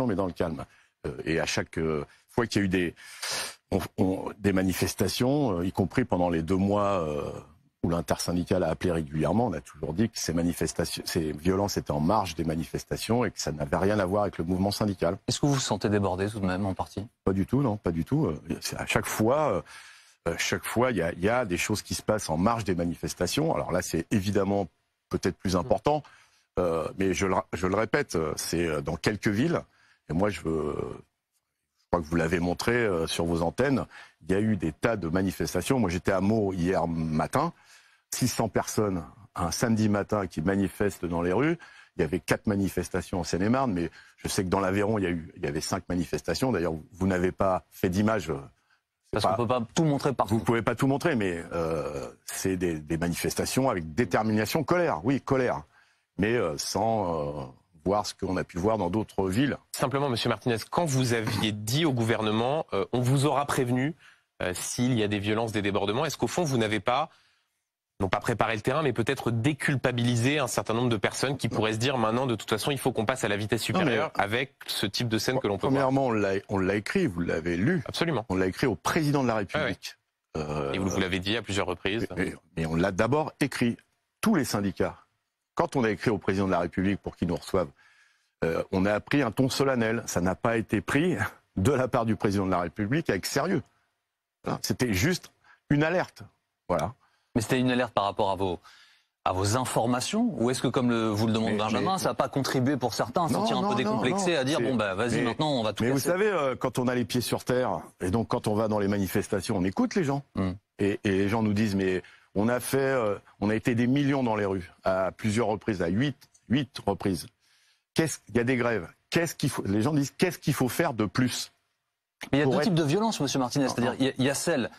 Mais dans le calme. Et à chaque fois qu'il y a eu des manifestations, y compris pendant les 2 mois où l'intersyndicale a appelé régulièrement, on a toujours dit que ces violences étaient en marge des manifestations et que ça n'avait rien à voir avec le mouvement syndical. Est-ce que vous vous sentez débordé tout de même en partie? Pas du tout, non, pas du tout. À chaque fois, il y a des choses qui se passent en marge des manifestations. Alors là, c'est évidemment peut-être plus important, mais je le répète, c'est dans quelques villes. Et moi, je crois que vous l'avez montré sur vos antennes, il y a eu des tas de manifestations. Moi, j'étais à Meaux hier matin, 600 personnes un samedi matin qui manifestent dans les rues. Il y avait 4 manifestations en Seine-et-Marne, mais je sais que dans l'Aveyron, il y avait 5 manifestations. D'ailleurs, vous n'avez pas fait d'image. Parce qu'on ne peut pas tout montrer partout. Vous ne pouvez pas tout montrer, mais c'est des manifestations avec détermination, colère, oui, colère, mais sans voir ce qu'on a pu voir dans d'autres villes. Simplement, Monsieur Martinez, quand vous aviez dit au gouvernement, on vous aura prévenu s'il y a des violences, des débordements, est-ce qu'au fond, vous n'avez pas, non pas préparé le terrain, mais peut-être déculpabilisé un certain nombre de personnes qui pourraient se dire maintenant, de toute façon, il faut qu'on passe à la vitesse supérieure avec ce type de scène que l'on peut voir. Premièrement, on l'a écrit, vous l'avez lu. Absolument. On l'a écrit au président de la République. Ah oui. Et vous l'avez dit à plusieurs reprises. Mais on l'a d'abord écrit, tous les syndicats. Quand on a écrit au président de la République pour qu'il nous reçoive, on a pris un ton solennel. Ça n'a pas été pris de la part du président de la République avec sérieux. C'était juste une alerte. Voilà. Mais c'était une alerte par rapport à vos informations? Ou est-ce que, comme vous le demande Benjamin, ça n'a pas contribué pour certains à se sentir un peu décomplexé, à dire, bon, bah, vas-y, maintenant, on va tout casser? Mais vous savez, quand on a les pieds sur terre, et donc quand on va dans les manifestations, on écoute les gens. Et les gens nous disent, mais on a été des millions dans les rues, à plusieurs reprises, à 8 reprises. Il y a des grèves. les gens disent qu'est-ce qu'il faut faire de plus? Mais il y a deux types de violences, monsieur Martinez. C'est-à-dire, il y a celle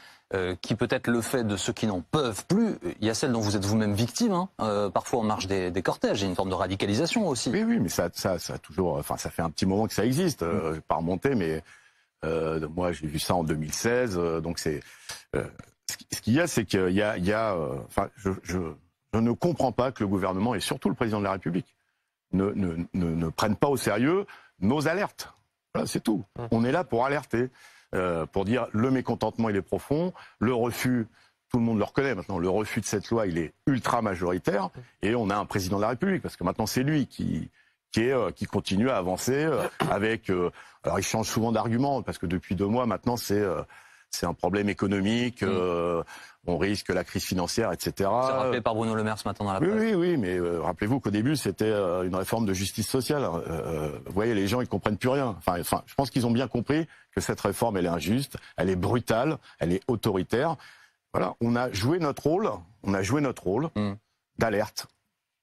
qui peut être le fait de ceux qui n'en peuvent plus. Il y a celle dont vous êtes vous-même victime, parfois en marge des cortèges. Il y a une forme de radicalisation aussi. Oui, mais ça a toujours. Enfin, ça fait un petit moment que ça existe. Je ne vais pas remonter, mais moi, j'ai vu ça en 2016. Donc, c'est. Ce qu'il y a, c'est qu'il y a. Enfin, je ne comprends pas que le gouvernement et surtout le président de la République ne prennent pas au sérieux nos alertes. Voilà, c'est tout. On est là pour alerter, pour dire le mécontentement il est profond, le refus, tout le monde le reconnaît maintenant, le refus de cette loi il est ultra majoritaire, et on a un président de la République parce que maintenant c'est lui qui continue à avancer avec. Alors il change souvent d'argument parce que depuis 2 mois maintenant c'est un problème économique. On risque la crise financière, etc. C'est rappelé par Bruno Le Maire ce matin dans la presse. Oui, mais rappelez-vous qu'au début, c'était une réforme de justice sociale. Vous voyez, les gens, ils comprennent plus rien. Enfin, je pense qu'ils ont bien compris que cette réforme, elle est injuste, elle est brutale, elle est autoritaire. Voilà, on a joué notre rôle d'alerte.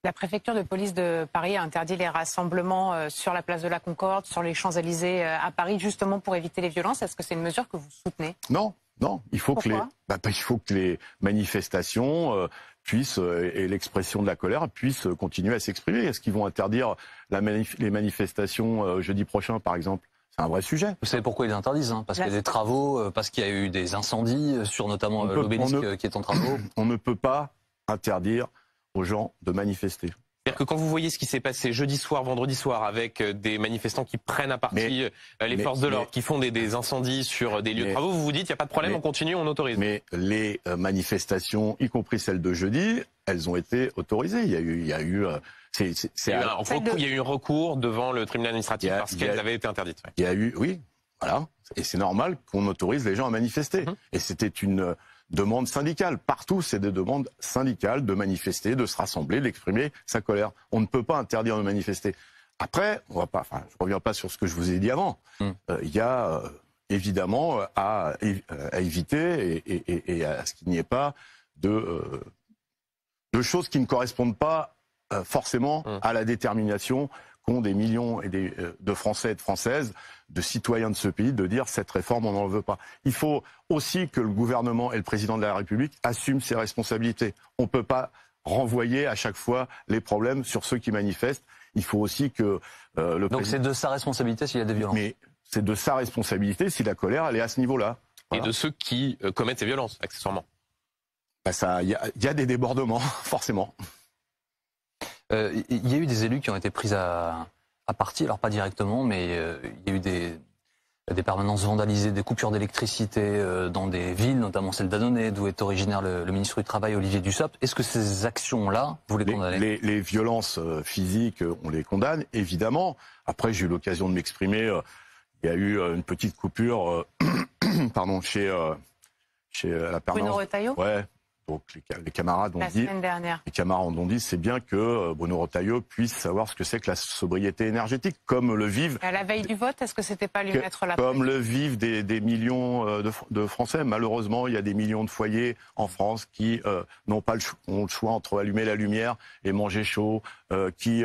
La préfecture de police de Paris a interdit les rassemblements sur la place de la Concorde, sur les Champs-Élysées à Paris, justement pour éviter les violences. Est-ce que c'est une mesure que vous soutenez? Non, il faut que les manifestations puissent, et l'expression de la colère puissent continuer à s'exprimer. Est-ce qu'ils vont interdire les manifestations jeudi prochain, par exemple? C'est un vrai sujet. Vous savez pourquoi ils interdisent, parce qu'il y a des travaux, parce qu'il y a eu des incendies sur notamment l'obélisque qui est en travaux. On ne peut pas interdire aux gens de manifester. C'est-à-dire que quand vous voyez ce qui s'est passé jeudi soir, vendredi soir, avec des manifestants qui prennent à partie les forces de l'ordre, qui font des incendies sur des lieux de travaux, vous vous dites, il n'y a pas de problème, on continue, on autorise. Mais les manifestations, y compris celles de jeudi, elles ont été autorisées. Il y a eu un recours devant le tribunal administratif parce qu'elles avaient été interdites. Il y a eu, oui, voilà. Et c'est normal qu'on autorise les gens à manifester. Et c'était une demande syndicale. Partout, c'est des demandes syndicales de manifester, de se rassembler, d'exprimer sa colère. On ne peut pas interdire de manifester. Après, je reviens pas sur ce que je vous ai dit avant. Il y a évidemment à éviter et à ce qu'il n'y ait pas de choses qui ne correspondent pas forcément à la détermination qu'ont des millions de Français et de Françaises, de citoyens de ce pays, de dire cette réforme, on n'en veut pas. Il faut aussi que le gouvernement et le président de la République assument ses responsabilités. On ne peut pas renvoyer à chaque fois les problèmes sur ceux qui manifestent. Il faut aussi que Donc c'est de sa responsabilité s'il y a des violences. Mais c'est de sa responsabilité si la colère, elle est à ce niveau-là. Voilà. Et de ceux qui commettent ces violences, accessoirement. Il y a des débordements, forcément. Il y a eu des élus qui ont été pris à partie, alors pas directement, mais il y a eu des permanences vandalisées, des coupures d'électricité dans des villes, notamment celle d'Annonay, d'où est originaire le ministre du Travail, Olivier Dussopt. Est-ce que ces actions-là, vous les condamnez? Les violences physiques, on les condamne, évidemment. Après, j'ai eu l'occasion de m'exprimer. Il y a eu une petite coupure chez la permanence. Bruno Retailleau. Ouais. Donc les camarades ont dit, c'est bien que Bruno Retailleau puisse savoir ce que c'est que la sobriété énergétique, comme le vivent. À la veille du vote, est-ce que c'était pas lui mettre la pression? Comme le vivent des millions de Français. Malheureusement, il y a des millions de foyers en France qui ont le choix entre allumer la lumière et manger chaud, qui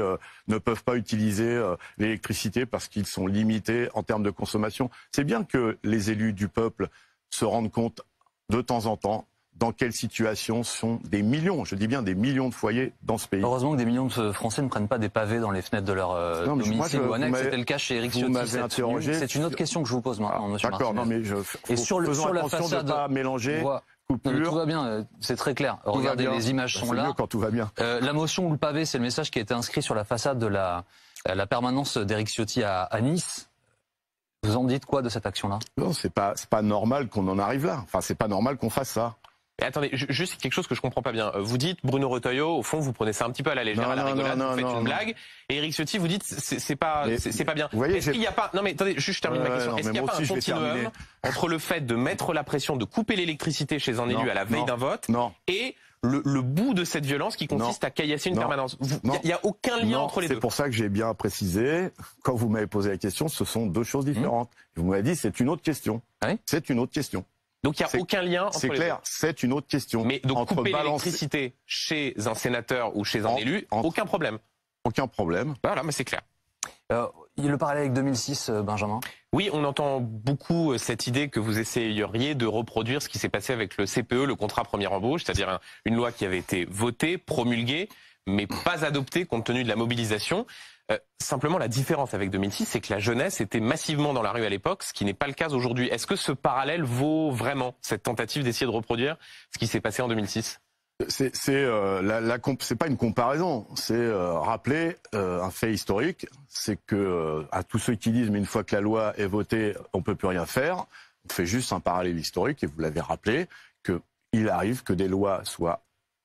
ne peuvent pas utiliser l'électricité parce qu'ils sont limités en termes de consommation. C'est bien que les élus du peuple se rendent compte de temps en temps dans quelle situation sont des millions, je dis bien des millions de foyers dans ce pays. Heureusement que des millions de Français ne prennent pas des pavés dans les fenêtres de leur domicile ou annexe. C'était le cas chez Éric Ciotti. C'est une autre question que je vous pose maintenant, monsieur Martinez. D'accord, non mais sur la façade, de pas mélanger coupure. Non, tout va bien, c'est très clair. Regardez, les images sont là. C'est mieux quand tout va bien. La motion ou le pavé, c'est le message qui a été inscrit sur la façade de la permanence d'Éric Ciotti à Nice. Vous en dites quoi de cette action-là? Non, c'est pas normal qu'on en arrive là. Enfin, c'est pas normal qu'on fasse ça. Mais attendez, juste quelque chose que je comprends pas bien. Vous dites Bruno Retailleau, au fond, vous prenez ça un petit peu à la légère, à la rigolade, vous faites une blague. Et Éric Ciotti, vous dites c'est pas bien. Est-ce qu'il n'y a pas... Non mais attendez, juste je termine ma question. Est-ce qu'il n'y a pas un continuum entre le fait de mettre la pression, de couper l'électricité chez un élu à la veille d'un vote, et le bout de cette violence qui consiste à caillasser une permanence? Il n'y a aucun lien entre les deux. C'est pour ça que j'ai bien précisé, quand vous m'avez posé la question, ce sont deux choses différentes. Vous m'avez dit c'est une autre question. C'est une autre question. Donc il n'y a aucun lien entre les deux. C'est clair, c'est une autre question. Mais donc couper l'électricité chez un sénateur ou chez un élu, aucun problème. Aucun problème. Voilà, mais c'est clair. Le parallèle avec 2006, Benjamin? Oui, on entend beaucoup cette idée que vous essayeriez de reproduire ce qui s'est passé avec le CPE, le contrat première embauche, c'est-à-dire une loi qui avait été votée, promulguée, mais pas adoptée compte tenu de la mobilisation. Simplement, la différence avec 2006, c'est que la jeunesse était massivement dans la rue à l'époque, ce qui n'est pas le cas aujourd'hui. Est-ce que ce parallèle vaut vraiment cette tentative d'essayer de reproduire ce qui s'est passé en 2006? C'est pas une comparaison, c'est rappeler un fait historique, c'est que à tous ceux qui disent mais une fois que la loi est votée, on peut plus rien faire, on fait juste un parallèle historique et vous l'avez rappelé qu'il arrive que des lois soient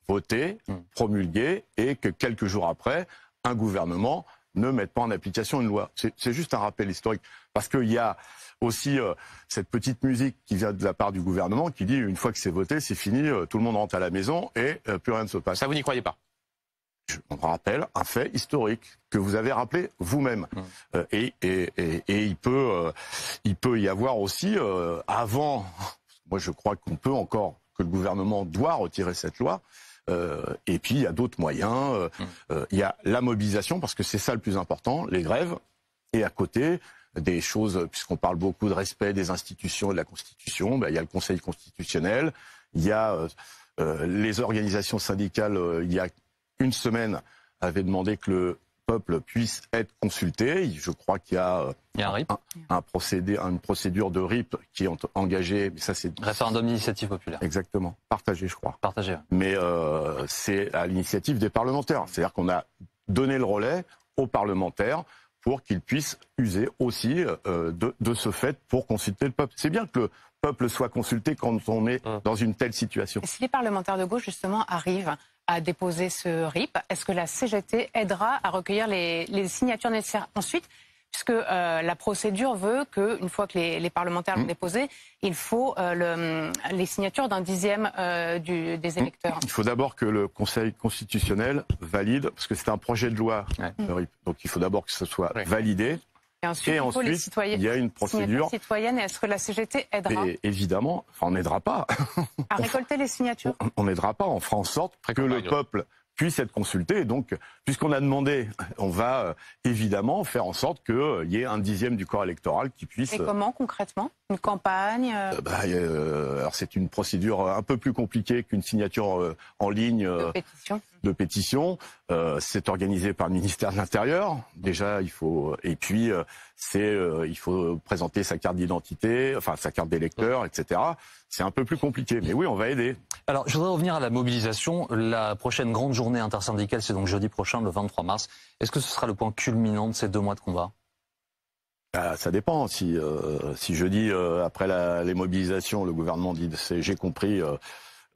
votées, promulguées et que quelques jours après, un gouvernement ne mette pas en application une loi. C'est juste un rappel historique parce qu'il y a aussi cette petite musique qui vient de la part du gouvernement qui dit une fois que c'est voté, c'est fini, tout le monde rentre à la maison et plus rien ne se passe. Ça, vous n'y croyez pas? On rappelle un fait historique que vous avez rappelé vous-même. Et il peut y avoir aussi, avant, moi je crois qu'on peut encore, que le gouvernement doit retirer cette loi. Et puis il y a d'autres moyens. Il y a la mobilisation, parce que c'est ça le plus important, les grèves, et à côté, des choses, puisqu'on parle beaucoup de respect des institutions et de la Constitution, il y a le Conseil constitutionnel, il y a les organisations syndicales, il y a une semaine, avaient demandé que le peuple puisse être consulté. Je crois qu'il y a une procédure de RIP qui est engagée. Mais ça, c'est référendum d'initiative populaire. Exactement, partagé, je crois. Partagé. Ouais. Mais c'est à l'initiative des parlementaires. C'est-à-dire qu'on a donné le relais aux parlementaires pour qu'ils puissent user aussi de ce fait pour consulter le peuple. C'est bien que le peuple soit consulté quand on est dans une telle situation. Et si les parlementaires de gauche, justement, arrivent à déposer ce RIP, est-ce que la CGT aidera à recueillir les signatures nécessaires ensuite, puisque la procédure veut qu'une fois que les parlementaires l'ont déposé, il faut les signatures d'un dixième des électeurs. Il faut d'abord que le Conseil constitutionnel valide, parce que c'est un projet de loi, le RIP, donc il faut d'abord que ce soit validé. Et ensuite, il y a une procédure citoyenne. Et est-ce que la CGT aidera? Et évidemment, on n'aidera pas. À récolter les signatures? On n'aidera pas. On fera en sorte que le peuple puisse être consulté. Et donc, puisqu'on a demandé, on va évidemment faire en sorte qu'il y ait un dixième du corps électoral qui puisse... Et comment, concrètement? Une campagne alors c'est une procédure un peu plus compliquée qu'une signature en ligne de pétition. C'est organisé par le ministère de l'Intérieur. Déjà, il faut... Et puis, il faut présenter sa carte d'identité, enfin sa carte d'électeur, etc. C'est un peu plus compliqué. Mais oui, on va aider. Alors, je voudrais revenir à la mobilisation. La prochaine grande journée intersyndicale, c'est donc jeudi prochain, le 23 mars. Est-ce que ce sera le point culminant de ces 2 mois de combat? Ça dépend. Si jeudi, après les mobilisations, le gouvernement dit j'ai compris,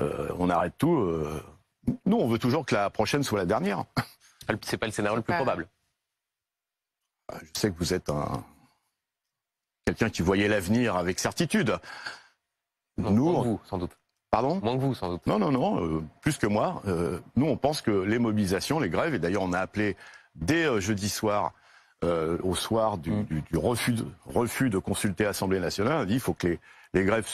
on arrête tout. Nous, on veut toujours que la prochaine soit la dernière. C'est pas le scénario le plus probable. Je sais que vous êtes quelqu'un qui voyait l'avenir avec certitude. Moins que vous, sans doute. Pardon? Moins que vous, sans doute. Non, plus que moi. Nous, on pense que les mobilisations, les grèves, et d'ailleurs, on a appelé dès jeudi soir, au soir du refus de consulter l'Assemblée nationale, on a dit qu'il faut que les grèves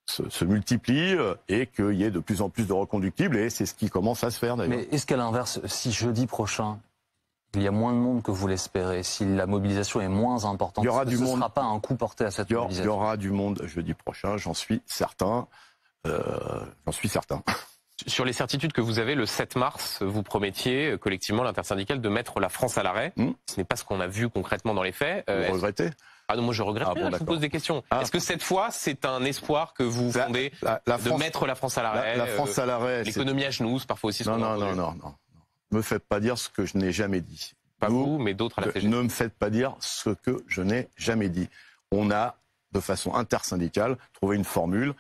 se multiplient et qu'il y ait de plus en plus de reconductibles, et c'est ce qui commence à se faire d'ailleurs. Mais est-ce qu'à l'inverse, si jeudi prochain, il y a moins de monde que vous l'espérez, si la mobilisation est moins importante, ce ne sera pas un coup porté à cette mobilisation? Il y aura du monde jeudi prochain, j'en suis certain. Sur les certitudes que vous avez, le 7 mars, vous promettiez collectivement l'intersyndicale de mettre la France à l'arrêt. Ce n'est pas ce qu'on a vu concrètement dans les faits. Vous regrettez? Ah non, moi je regrette rien, je vous pose des questions. Est-ce que cette fois, c'est un espoir que vous fondez de mettre la France à l'arrêt? La France à l'arrêt. L'économie à genoux, c'est parfois aussi ce qu'on a entendu. Non. Ne me faites pas dire ce que je n'ai jamais dit. Pas vous, mais d'autres à la CGT. Ne me faites pas dire ce que je n'ai jamais dit. On a, de façon intersyndicale, trouvé une formule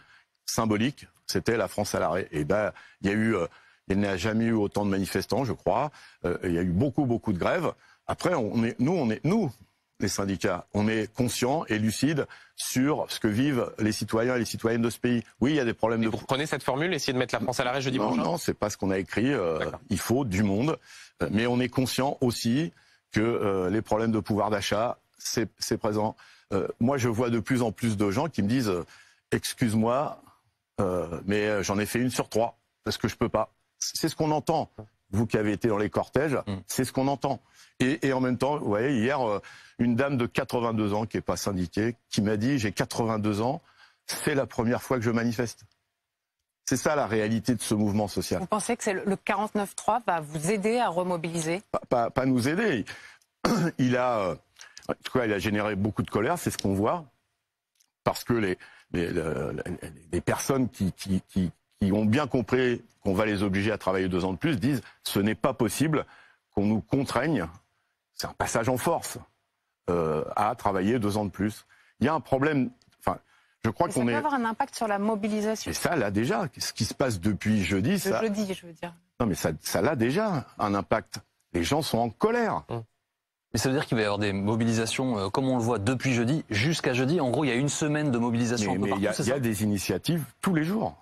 symbolique. C'était la France à l'arrêt. Et il n'y a jamais eu autant de manifestants, je crois. Il y a eu beaucoup de grèves. Après, nous, les syndicats, on est conscients et lucides sur ce que vivent les citoyens et les citoyennes de ce pays. Oui, il y a des problèmes Vous reprenez cette formule, essayez de mettre la France à l'arrêt jeudi prochain? Non, c'est pas ce qu'on a écrit. Il faut du monde. Mais on est conscient aussi que les problèmes de pouvoir d'achat, c'est présent. Moi, je vois de plus en plus de gens qui me disent excuse-moi, mais j'en ai fait 1 sur 3 parce que je peux pas. C'est ce qu'on entend. vous qui avez été dans les cortèges, c'est ce qu'on entend. Et en même temps, vous voyez, hier, une dame de 82 ans qui n'est pas syndiquée, qui m'a dit, j'ai 82 ans, c'est la première fois que je manifeste. C'est ça la réalité de ce mouvement social. Vous pensez que le 49.3 va vous aider à remobiliser? Pas nous aider. Il a généré beaucoup de colère, c'est ce qu'on voit, parce que les personnes qui ont bien compris qu'on va les obliger à travailler 2 ans de plus disent ce n'est pas possible qu'on nous contraigne, c'est un passage en force, à travailler 2 ans de plus. Il y a un problème. Je crois qu'on ça peut avoir un impact sur la mobilisation. Et ça, là déjà, ce qui se passe depuis jeudi, jeudi, je veux dire. Non, mais ça l'a déjà un impact. Les gens sont en colère. Mais ça veut dire qu'il va y avoir des mobilisations, comme on le voit depuis jeudi, jusqu'à jeudi. En gros, il y a une semaine de mobilisation. Mais il y a des initiatives tous les jours.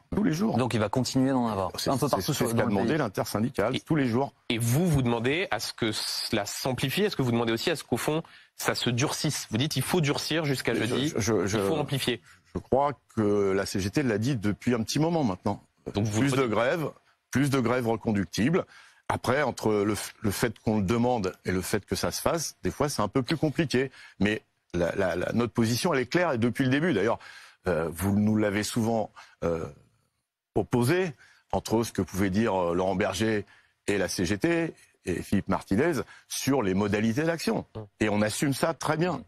Donc il va continuer d'en avoir. Un peu partout c'est ce qu'a demandé l'intersyndicale, tous les jours. Et vous demandez à ce que cela s'amplifie. Est-ce que vous demandez aussi à ce qu'au fond, ça se durcisse? Vous dites il faut durcir jusqu'à jeudi, il faut amplifier. Je crois que la CGT l'a dit depuis un petit moment maintenant. Donc plus de grèves reconductibles. Après, entre le fait qu'on le demande et le fait que ça se fasse, des fois c'est un peu plus compliqué. Mais notre position, elle est claire et depuis le début. D'ailleurs, vous nous l'avez souvent opposé entre ce que pouvait dire Laurent Berger et la CGT et Philippe Martinez sur les modalités d'action. Et on assume ça très bien.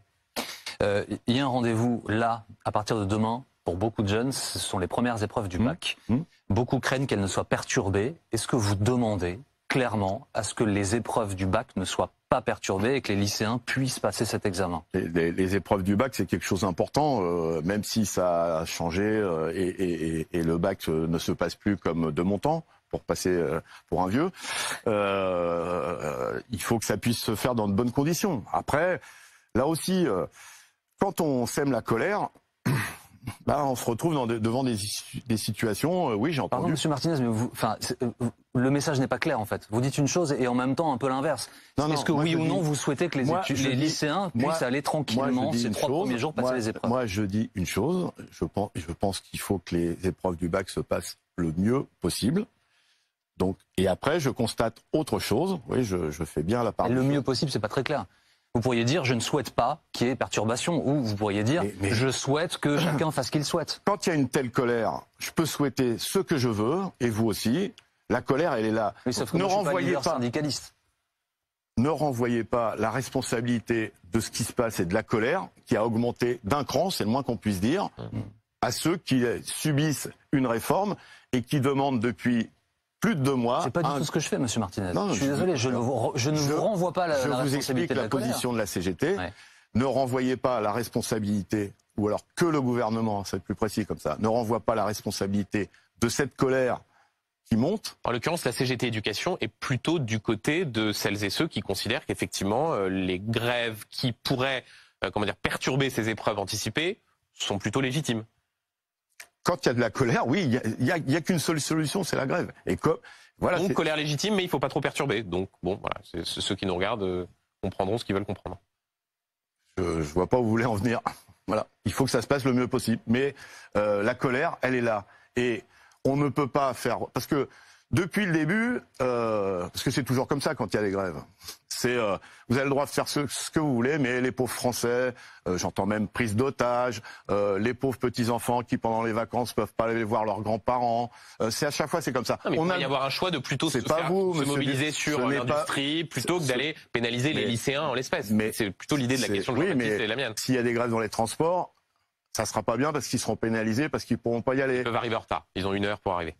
Il y a un rendez-vous là, à partir de demain, pour beaucoup de jeunes. Ce sont les premières épreuves du bac. Beaucoup craignent qu'elles ne soient perturbées. Est-ce que vous demandez clairement à ce que les épreuves du bac ne soient pas perturbées et que les lycéens puissent passer cet examen? Les épreuves du bac, c'est quelque chose d'important, même si ça a changé et le bac ne se passe plus comme de mon temps, pour passer pour un vieux. Il faut que ça puisse se faire dans de bonnes conditions. Après, là aussi... Quand on sème la colère, on se retrouve devant des situations. Oui, j'ai entendu. Pardon, Monsieur Martinez, mais le message n'est pas clair en fait. Vous dites une chose et en même temps un peu l'inverse. Est-ce que oui ou non vous souhaitez que les lycéens puissent aller tranquillement ces 3 premiers jours passer les épreuves? Moi, je dis une chose. Je pense qu'il faut que les épreuves du bac se passent le mieux possible. Donc, et après, je constate autre chose. Oui, je fais bien la part. Le mieux possible, c'est pas très clair. Vous pourriez dire je ne souhaite pas qu'il y ait perturbation, ou vous pourriez dire je souhaite que chacun fasse ce qu'il souhaite. Quand il y a une telle colère, je peux souhaiter ce que je veux, et vous aussi. La colère, elle est là. Mais sauf que ne renvoyez pas syndicaliste. Ne renvoyez pas la responsabilité de ce qui se passe et de la colère, qui a augmenté d'un cran, c'est le moins qu'on puisse dire, à ceux qui subissent une réforme et qui demandent depuis plus de 2 mois. C'est pas du tout ce que je fais, Monsieur Martinez. Non, je suis désolé, je ne vous renvoie pas la responsabilité. Je vous explique la position de la CGT. Ouais. Ne renvoyez pas la responsabilité, ou alors que le gouvernement, c'est plus précis comme ça, ne renvoie pas la responsabilité de cette colère qui monte. En l'occurrence, la CGT Éducation est plutôt du côté de celles et ceux qui considèrent qu'effectivement, les grèves qui pourraient perturber ces épreuves anticipées sont plutôt légitimes. Quand il y a de la colère, oui, il y a qu'une seule solution, c'est la grève. Voilà, donc colère légitime, mais il ne faut pas trop perturber. Donc bon, voilà, ceux qui nous regardent comprendront ce qu'ils veulent comprendre. Je vois pas où vous voulez en venir. Voilà, il faut que ça se passe le mieux possible. Mais la colère, elle est là. Et on ne peut pas faire... Parce que depuis le début, parce que c'est toujours comme ça quand il y a des grèves, vous avez le droit de faire ce que vous voulez, mais les pauvres Français, j'entends même prise d'otages, les pauvres petits-enfants qui pendant les vacances peuvent pas aller voir leurs grands-parents, à chaque fois c'est comme ça. Non, mais il va y avoir un choix de plutôt se mobiliser sur l'industrie plutôt que d'aller pénaliser les lycéens en l'espèce. Mais c'est plutôt l'idée de la question de Jean-Baptiste et la mienne. S'il y a des grèves dans les transports, ça sera pas bien parce qu'ils seront pénalisés, parce qu'ils pourront pas y aller. Ils peuvent arriver en retard, ils ont 1 heure pour arriver.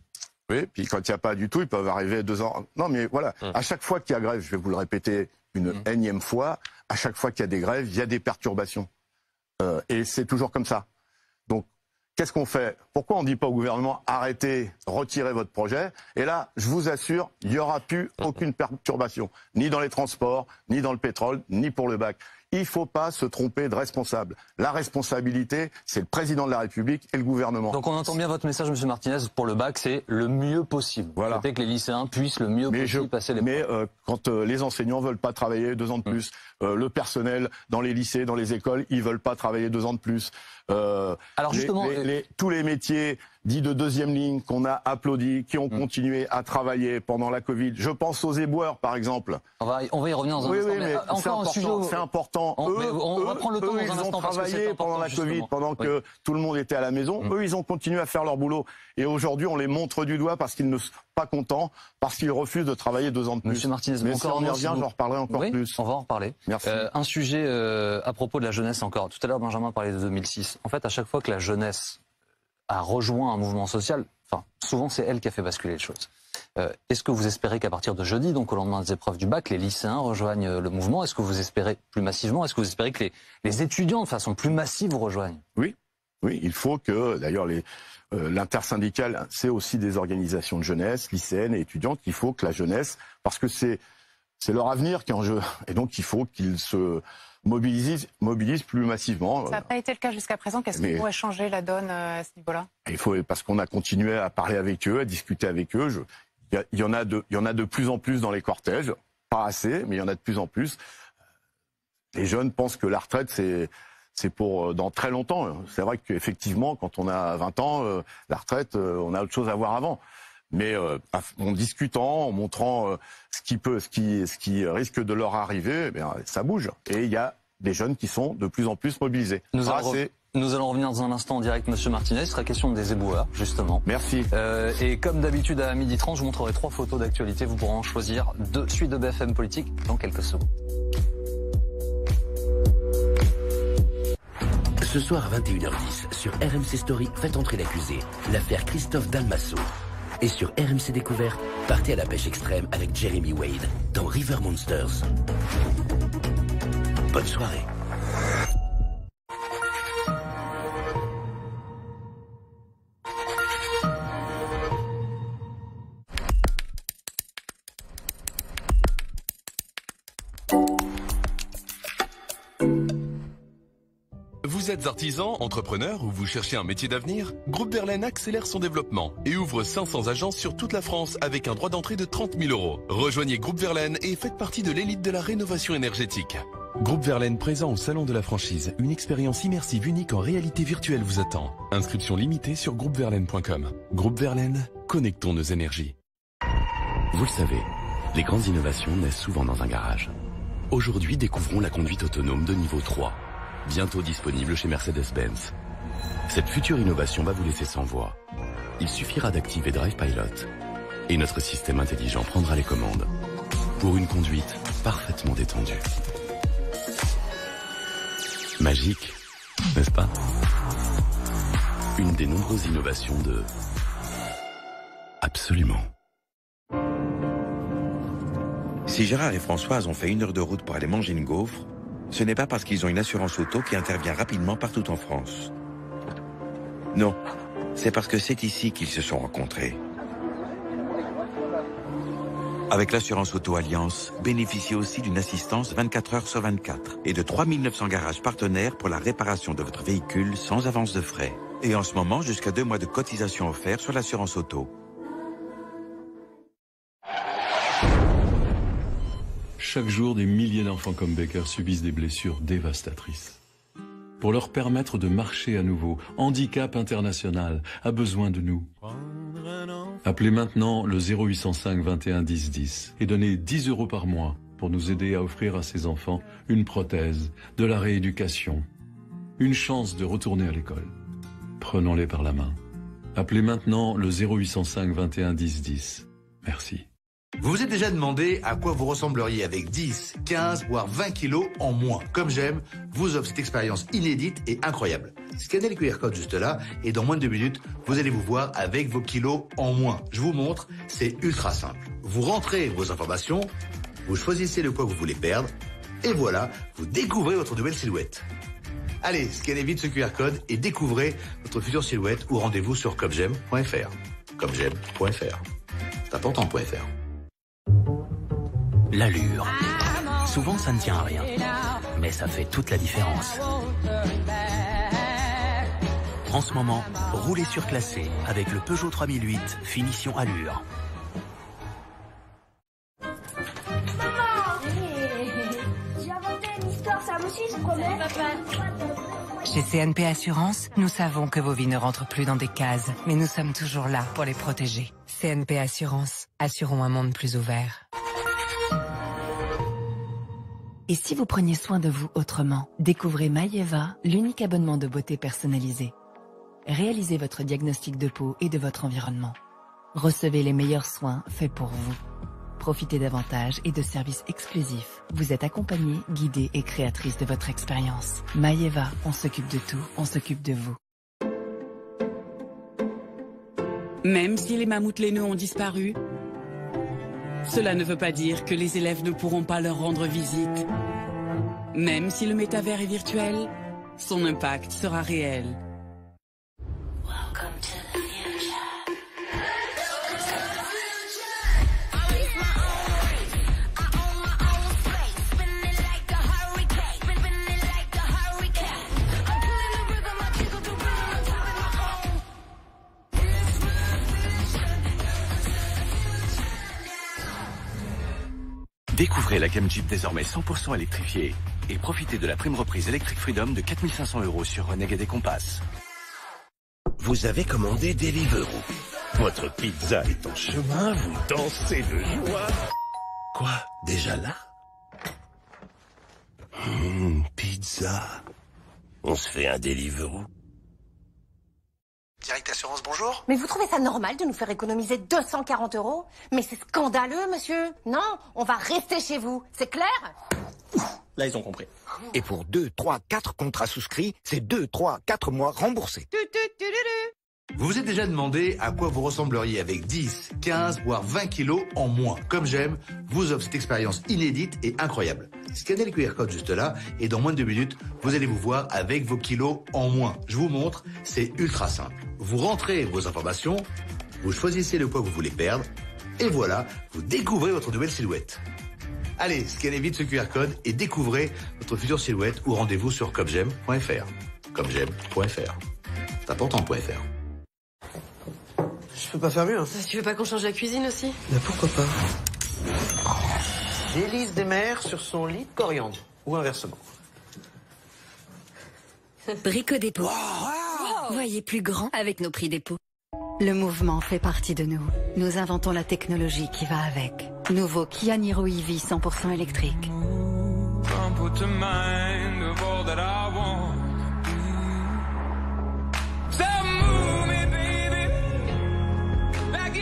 Oui, puis quand il n'y a pas du tout, ils peuvent arriver 2 ans. Non, mais voilà, à chaque fois qu'il y a grève, je vais vous le répéter une énième fois, à chaque fois qu'il y a des grèves, il y a des perturbations. Et c'est toujours comme ça. Donc, qu'est-ce qu'on fait? Pourquoi on ne dit pas au gouvernement, arrêtez, retirez votre projet? Et là, je vous assure, il n'y aura plus aucune perturbation, ni dans les transports, ni dans le pétrole, ni pour le bac. Il ne faut pas se tromper de responsable. La responsabilité, c'est le président de la République et le gouvernement. Donc on entend bien votre message, Monsieur Martinez, pour le bac, c'est le mieux possible. Voilà. C'était que les lycéens puissent le mieux possible passer les Mais quand les enseignants veulent pas travailler 2 ans de plus, le personnel dans les lycées, dans les écoles, ils veulent pas travailler 2 ans de plus. Alors justement, tous les métiers dits de deuxième ligne, qu'on a applaudi, qui ont continué à travailler pendant la Covid. Je pense aux éboueurs, par exemple. On va y revenir dans un instant. Mais encore un sujet. C'est important. On va prendre le temps dans un ils instant ont travaillé pendant la Covid, pendant que tout le monde était à la maison. Eux, ils ont continué à faire leur boulot. Et aujourd'hui, on les montre du doigt parce qu'ils ne sont pas contents, parce qu'ils refusent de travailler 2 ans de plus. Monsieur Martinez, mais si on y revient, j'en reparlerai encore plus. On va en reparler. Merci. Un sujet à propos de la jeunesse encore. Tout à l'heure, Benjamin parlait de 2006. En fait, à chaque fois que la jeunesse a rejoint un mouvement social, enfin, souvent c'est elle qui a fait basculer les choses. Est-ce que vous espérez qu'à partir de jeudi, donc au lendemain des épreuves du bac, les lycéens rejoignent le mouvement? Est-ce que vous espérez plus massivement? Est-ce que vous espérez que les étudiants, de façon plus massive, vous rejoignent? Oui, il faut que, d'ailleurs, l'intersyndicale, c'est aussi des organisations de jeunesse, lycéennes et étudiantes. Il faut que la jeunesse, parce que c'est leur avenir qui est en jeu, et donc il faut qu'ils se mobilisent plus massivement. Ça n'a pas été le cas jusqu'à présent. Qu'est-ce qui pourrait changer la donne à ce niveau-là? Parce qu'on a continué à parler avec eux, à discuter avec eux. Il y en a de plus en plus dans les cortèges. Pas assez, mais il y en a de plus en plus. Les jeunes pensent que la retraite, c'est pour dans très longtemps. C'est vrai qu'effectivement, quand on a 20 ans, la retraite, on a autre chose à voir avant. Mais en discutant, en montrant ce qui risque de leur arriver, ça bouge. Et il y a des jeunes qui sont de plus en plus mobilisés. Nous allons revenir dans un instant en direct, Monsieur Martinez. Il sera question des éboueurs, justement. Merci. Et comme d'habitude, à 12h30, je vous montrerai 3 photos d'actualité. Vous pourrez en choisir 2, suite de BFM Politique, dans quelques secondes. Ce soir à 21h10, sur RMC Story, faites entrer l'accusé, l'affaire Christophe Dalmasso. Et sur RMC Découverte, partez à la pêche extrême avec Jeremy Wade dans River Monsters. Bonne soirée. Vous êtes artisan, entrepreneur ou vous cherchez un métier d'avenir? Groupe Verlaine accélère son développement et ouvre 500 agences sur toute la France avec un droit d'entrée de 30 000 €. Rejoignez Groupe Verlaine et faites partie de l'élite de la rénovation énergétique. Groupe Verlaine présent au Salon de la Franchise. Une expérience immersive unique en réalité virtuelle vous attend. Inscription limitée sur groupeverlaine.com. Groupe Verlaine, connectons nos énergies. Vous le savez, les grandes innovations naissent souvent dans un garage. Aujourd'hui, découvrons la conduite autonome de niveau 3. Bientôt disponible chez Mercedes-Benz. Cette future innovation va vous laisser sans voix. Il suffira d'activer Drive Pilot et notre système intelligent prendra les commandes pour une conduite parfaitement détendue. Magique, n'est-ce pas? Une des nombreuses innovations de Absolument. Si Gérard et Françoise ont fait 1 heure de route pour aller manger une gaufre, ce n'est pas parce qu'ils ont une assurance auto qui intervient rapidement partout en France. Non, c'est parce que c'est ici qu'ils se sont rencontrés. Avec l'assurance Auto Alliance, bénéficiez aussi d'une assistance 24 heures sur 24 et de 3 900 garages partenaires pour la réparation de votre véhicule sans avance de frais. Et en ce moment, jusqu'à 2 mois de cotisation offerts sur l'assurance auto. Chaque jour, des milliers d'enfants comme Baker subissent des blessures dévastatrices. Pour leur permettre de marcher à nouveau, Handicap International a besoin de nous. Appelez maintenant le 0805 21 10 10 et donnez 10 € par mois pour nous aider à offrir à ces enfants une prothèse, de la rééducation, une chance de retourner à l'école. Prenons-les par la main. Appelez maintenant le 0805 21 10 10. Merci. Vous vous êtes déjà demandé à quoi vous ressembleriez avec 10, 15, voire 20 kilos en moins. Comme j'aime, vous offre cette expérience inédite et incroyable. Scannez le QR code juste là et dans moins de 2 minutes, vous allez vous voir avec vos kilos en moins. Je vous montre, c'est ultra simple. Vous rentrez vos informations, vous choisissez le poids que vous voulez perdre et voilà, vous découvrez votre nouvelle silhouette. Allez, scannez vite ce QR code et découvrez votre future silhouette ou rendez-vous sur comegem.fr. Comegem.fr. C'est important, .fr. L'allure. Souvent, ça ne tient à rien. Mais ça fait toute la différence. En ce moment, roulez surclassé avec le Peugeot 3008 Finition Allure. J'ai inventé une histoire, ça vous aussi, je promets. Chez CNP Assurance, nous savons que vos vies ne rentrent plus dans des cases, mais nous sommes toujours là pour les protéger. CNP Assurance, assurons un monde plus ouvert. Et si vous preniez soin de vous autrement? Découvrez Maïeva, l'unique abonnement de beauté personnalisé. Réalisez votre diagnostic de peau et de votre environnement. Recevez les meilleurs soins faits pour vous. Profitez davantage et de services exclusifs. Vous êtes accompagnée, guidée et créatrice de votre expérience. Maïeva, on s'occupe de tout, on s'occupe de vous. Même si les mammouths laineux ont disparu, cela ne veut pas dire que les élèves ne pourront pas leur rendre visite. Même si le métavers est virtuel, son impact sera réel. Découvrez la gamme Jeep désormais 100% électrifiée et profitez de la prime reprise Electric Freedom de 4 500 € sur Renegade et Compass. Vous avez commandé Deliveroo. Votre pizza est en chemin, vous dansez de joie. Quoi? Déjà là? Pizza. On se fait un Deliveroo. Direct Assurance, bonjour. Mais vous trouvez ça normal de nous faire économiser 240 €? Mais c'est scandaleux, monsieur. Non, on va rester chez vous, c'est clair? Là, ils ont compris. Et pour 2, 3, 4 contrats souscrits, c'est 2, 3, 4 mois remboursés. Vous vous êtes déjà demandé à quoi vous ressembleriez avec 10, 15, voire 20 kilos en moins. Comme j'aime, vous offre cette expérience inédite et incroyable. Scannez le QR code juste là et dans moins de 2 minutes, vous allez vous voir avec vos kilos en moins. Je vous montre, c'est ultra simple. Vous rentrez vos informations, vous choisissez le poids que vous voulez perdre et voilà, vous découvrez votre nouvelle silhouette. Allez, scannez vite ce QR code et découvrez votre future silhouette ou rendez-vous sur comegem.fr. Comegem.fr. C'est important.fr. Je peux pas faire mieux. Hein. Tu veux pas qu'on change la cuisine aussi? Mais pourquoi pas? Élise Desmers sur son lit de coriandre. Ou inversement. Brico Dépôt. Voyez plus grand avec nos prix dépôt. Le mouvement fait partie de nous. Nous inventons la technologie qui va avec. Nouveau Kia Niro EV 100% électrique.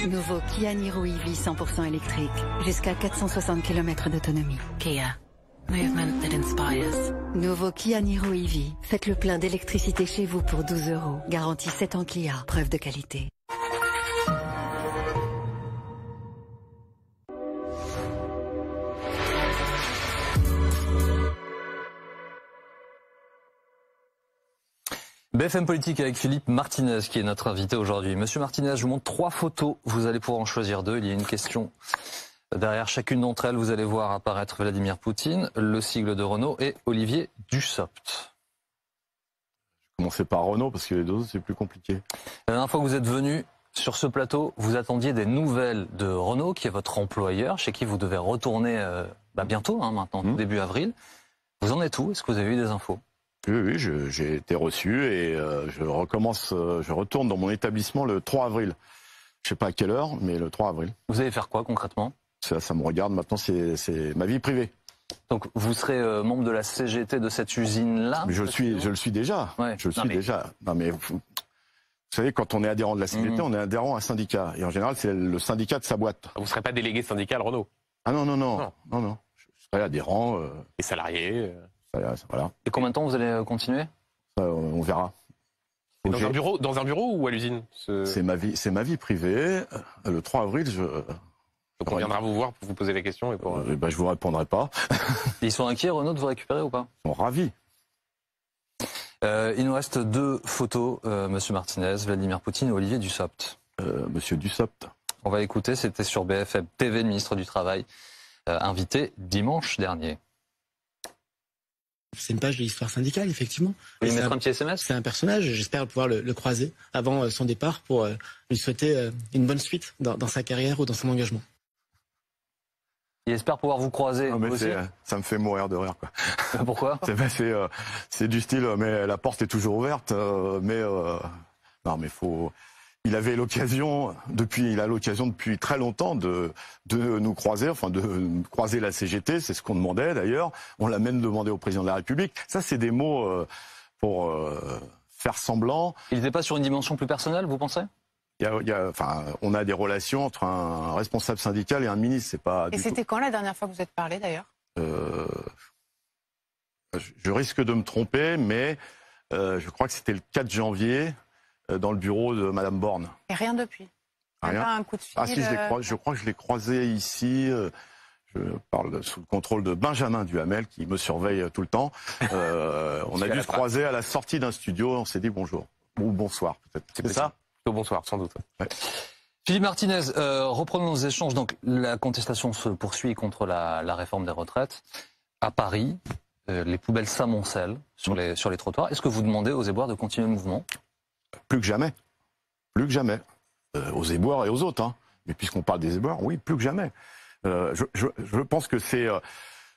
Nouveau Kia Niro EV 100% électrique. Jusqu'à 460 km d'autonomie. Kia. Movement that inspires. Nouveau Kia Niro EV. Faites le plein d'électricité chez vous pour 12 €. Garantie 7 ans Kia. Preuve de qualité. BFM Politique avec Philippe Martinez qui est notre invité aujourd'hui. Monsieur Martinez, je vous montre 3 photos. Vous allez pouvoir en choisir 2. Il y a une question derrière chacune d'entre elles. Vous allez voir apparaître Vladimir Poutine, le sigle de Renault et Olivier Dussopt. Je commençais par Renault parce que les deux c'est plus compliqué. La dernière fois que vous êtes venu sur ce plateau, vous attendiez des nouvelles de Renault, qui est votre employeur, chez qui vous devez retourner bientôt, maintenant, début avril. Vous en êtes où? Est-ce que vous avez eu des infos? Oui, j'ai été reçu et je retourne dans mon établissement le 3 avril. Je sais pas à quelle heure, mais le 3 avril. Vous allez faire quoi concrètement? Ça me regarde maintenant, c'est ma vie privée. Donc vous serez membre de la CGT de cette usine-là? Je le suis déjà. Ouais. Je le suis déjà. Non mais vous savez, quand on est adhérent de la CGT, on est adhérent à un syndicat. Et en général, c'est le syndicat de sa boîte. Vous ne serez pas délégué syndical Renault? Ah non. Je serai adhérent. Et salarié Voilà. Et combien de temps vous allez continuer? On verra. Dans un bureau ou à l'usine? C'est ma vie privée. Le 3 avril, donc on viendra vous voir pour vous poser la question et pour. Je vous répondrai pas. Ils sont inquiets, Renault, de vous récupérer ou pas? Ils sont ravis. Il nous reste 2 photos, Monsieur Martinez, Vladimir Poutine et Olivier Dussopt. Monsieur Dussopt. On va écouter, c'était sur BFM TV, le ministre du Travail, invité dimanche dernier. C'est une page de l'histoire syndicale, effectivement. Vous voulez mettre un petit SMS? C'est un personnage, j'espère pouvoir le croiser avant son départ pour lui souhaiter une bonne suite dans sa carrière ou dans son engagement. Il espère pouvoir vous croiser. Non, mais aussi. ça me fait mourir de rire, quoi. Pourquoi? C'est du style, mais la porte est toujours ouverte. Non, mais faut. Il a l'occasion depuis très longtemps de nous croiser, enfin de croiser la CGT. C'est ce qu'on demandait d'ailleurs. On l'a même demandé au président de la République. Ça, c'est des mots pour faire semblant. Il n'était pas sur une dimension plus personnelle, vous pensez? On a des relations entre un responsable syndical et un ministre. C'est pas. Et c'était quand la dernière fois que vous êtes parlé d'ailleurs? Je risque de me tromper, mais je crois que c'était le 4 janvier dans le bureau de Madame Borne. Et rien depuis? Rien. Pas un coup de fil? Ah si, je crois que je l'ai croisé ici. Je parle sous le contrôle de Benjamin Duhamel qui me surveille tout le temps. On a dû se croiser à la sortie d'un studio. On s'est dit bonjour ou bonsoir peut-être. C'est ça? Bonsoir, sans doute. Ouais. Philippe Martinez, reprenons nos échanges. Donc, la contestation se poursuit contre la réforme des retraites. À Paris, les poubelles s'amoncellent sur les trottoirs. Est-ce que vous demandez aux éboueurs de continuer le mouvement? Plus que jamais. Plus que jamais. Aux éboueurs et aux autres. Hein. Mais puisqu'on parle des éboueurs, oui, plus que jamais. Je pense que c'est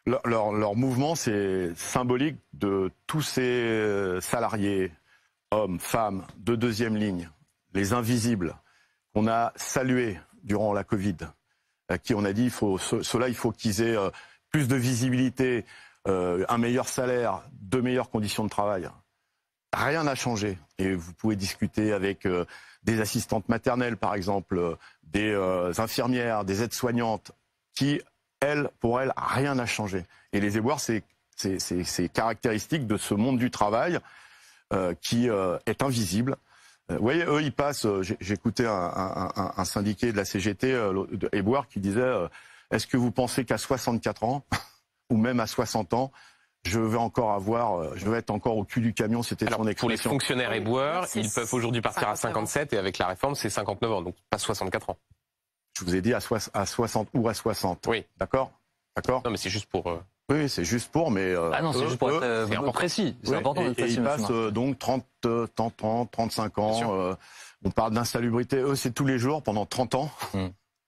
leur mouvement, c'est symbolique de tous ces salariés, hommes, femmes, de deuxième ligne, les invisibles, qu'on a salués durant la Covid, à qui on a dit ceux-là, il faut qu'ils aient plus de visibilité, un meilleur salaire, de meilleures conditions de travail. Rien n'a changé. Et vous pouvez discuter avec des assistantes maternelles, par exemple, des infirmières, des aides-soignantes, qui, pour elles, rien n'a changé. Et les éboueurs, c'est caractéristique de ce monde du travail qui est invisible. Vous voyez, eux, ils passent. J'écoutais un syndiqué de la CGT, de éboueurs, qui disait est-ce que vous pensez qu'à 64 ans, ou même à 60 ans, je vais être encore au cul du camion? C'était son expression. Pour les fonctionnaires éboueurs, ils peuvent aujourd'hui partir à 57 et avec la réforme, c'est 59 ans, donc pas 64 ans. Je vous ai dit à 60 ou à 60. Oui. D'accord. Non, mais c'est juste pour... Oui, c'est juste pour, mais... non, c'est juste pour être précis. C'est important d'être précis. Et ils passent donc 30 ans, 35 ans. On parle d'insalubrité. Eux, c'est tous les jours, pendant 30 ans.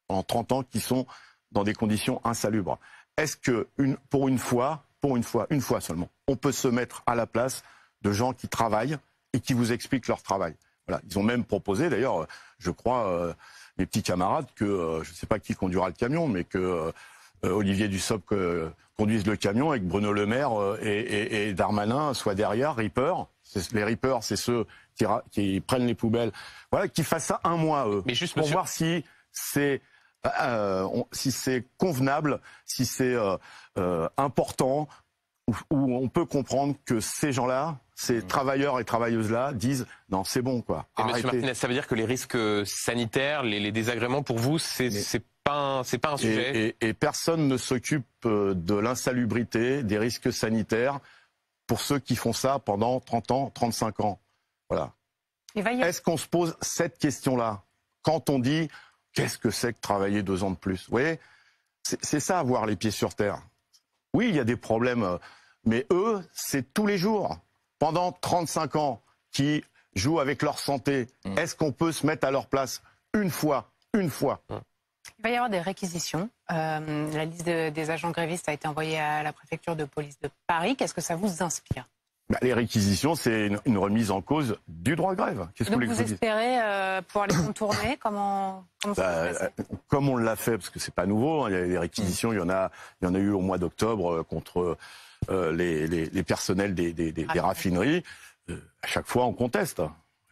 Pendant 30 ans, qui sont dans des conditions insalubres. Est-ce que, pour une fois seulement, on peut se mettre à la place de gens qui travaillent et qui vous expliquent leur travail? Voilà. Ils ont même proposé, d'ailleurs, je crois, mes petits camarades, que je ne sais pas qui conduira le camion, mais que Olivier Dussopt conduise le camion et que Bruno Le Maire et Darmanin soient derrière, Reaper. Les Reapers, c'est ceux qui prennent les poubelles. Voilà, qu'ils fassent ça un mois, eux, mais juste, pour voir si c'est convenable, si c'est important, où on peut comprendre que ces gens-là, ces travailleurs et travailleuses-là, disent non, c'est bon, quoi. Monsieur Martinez, ça veut dire que les risques sanitaires, les désagréments pour vous, c'est pas un sujet. Et personne ne s'occupe de l'insalubrité, des risques sanitaires pour ceux qui font ça pendant 30 ans, 35 ans. Voilà. Est-ce qu'on se pose cette question-là quand on dit qu'est-ce que c'est que travailler 2 ans de plus? Vous voyez, c'est ça, avoir les pieds sur terre. Oui, il y a des problèmes, mais eux, c'est tous les jours, pendant 35 ans, qui jouent avec leur santé. Est-ce qu'on peut se mettre à leur place une fois? Il va y avoir des réquisitions. La liste des agents grévistes a été envoyée à la préfecture de police de Paris. Qu'est-ce que ça vous inspire? Les réquisitions, c'est une remise en cause du droit de grève. Donc vous espérez pouvoir les contourner? Comment ça va se passer? Comme on l'a fait, parce que c'est pas nouveau, hein, il y a des réquisitions, il y en a eu au mois d'octobre contre les personnels des raffineries. À chaque fois, on conteste.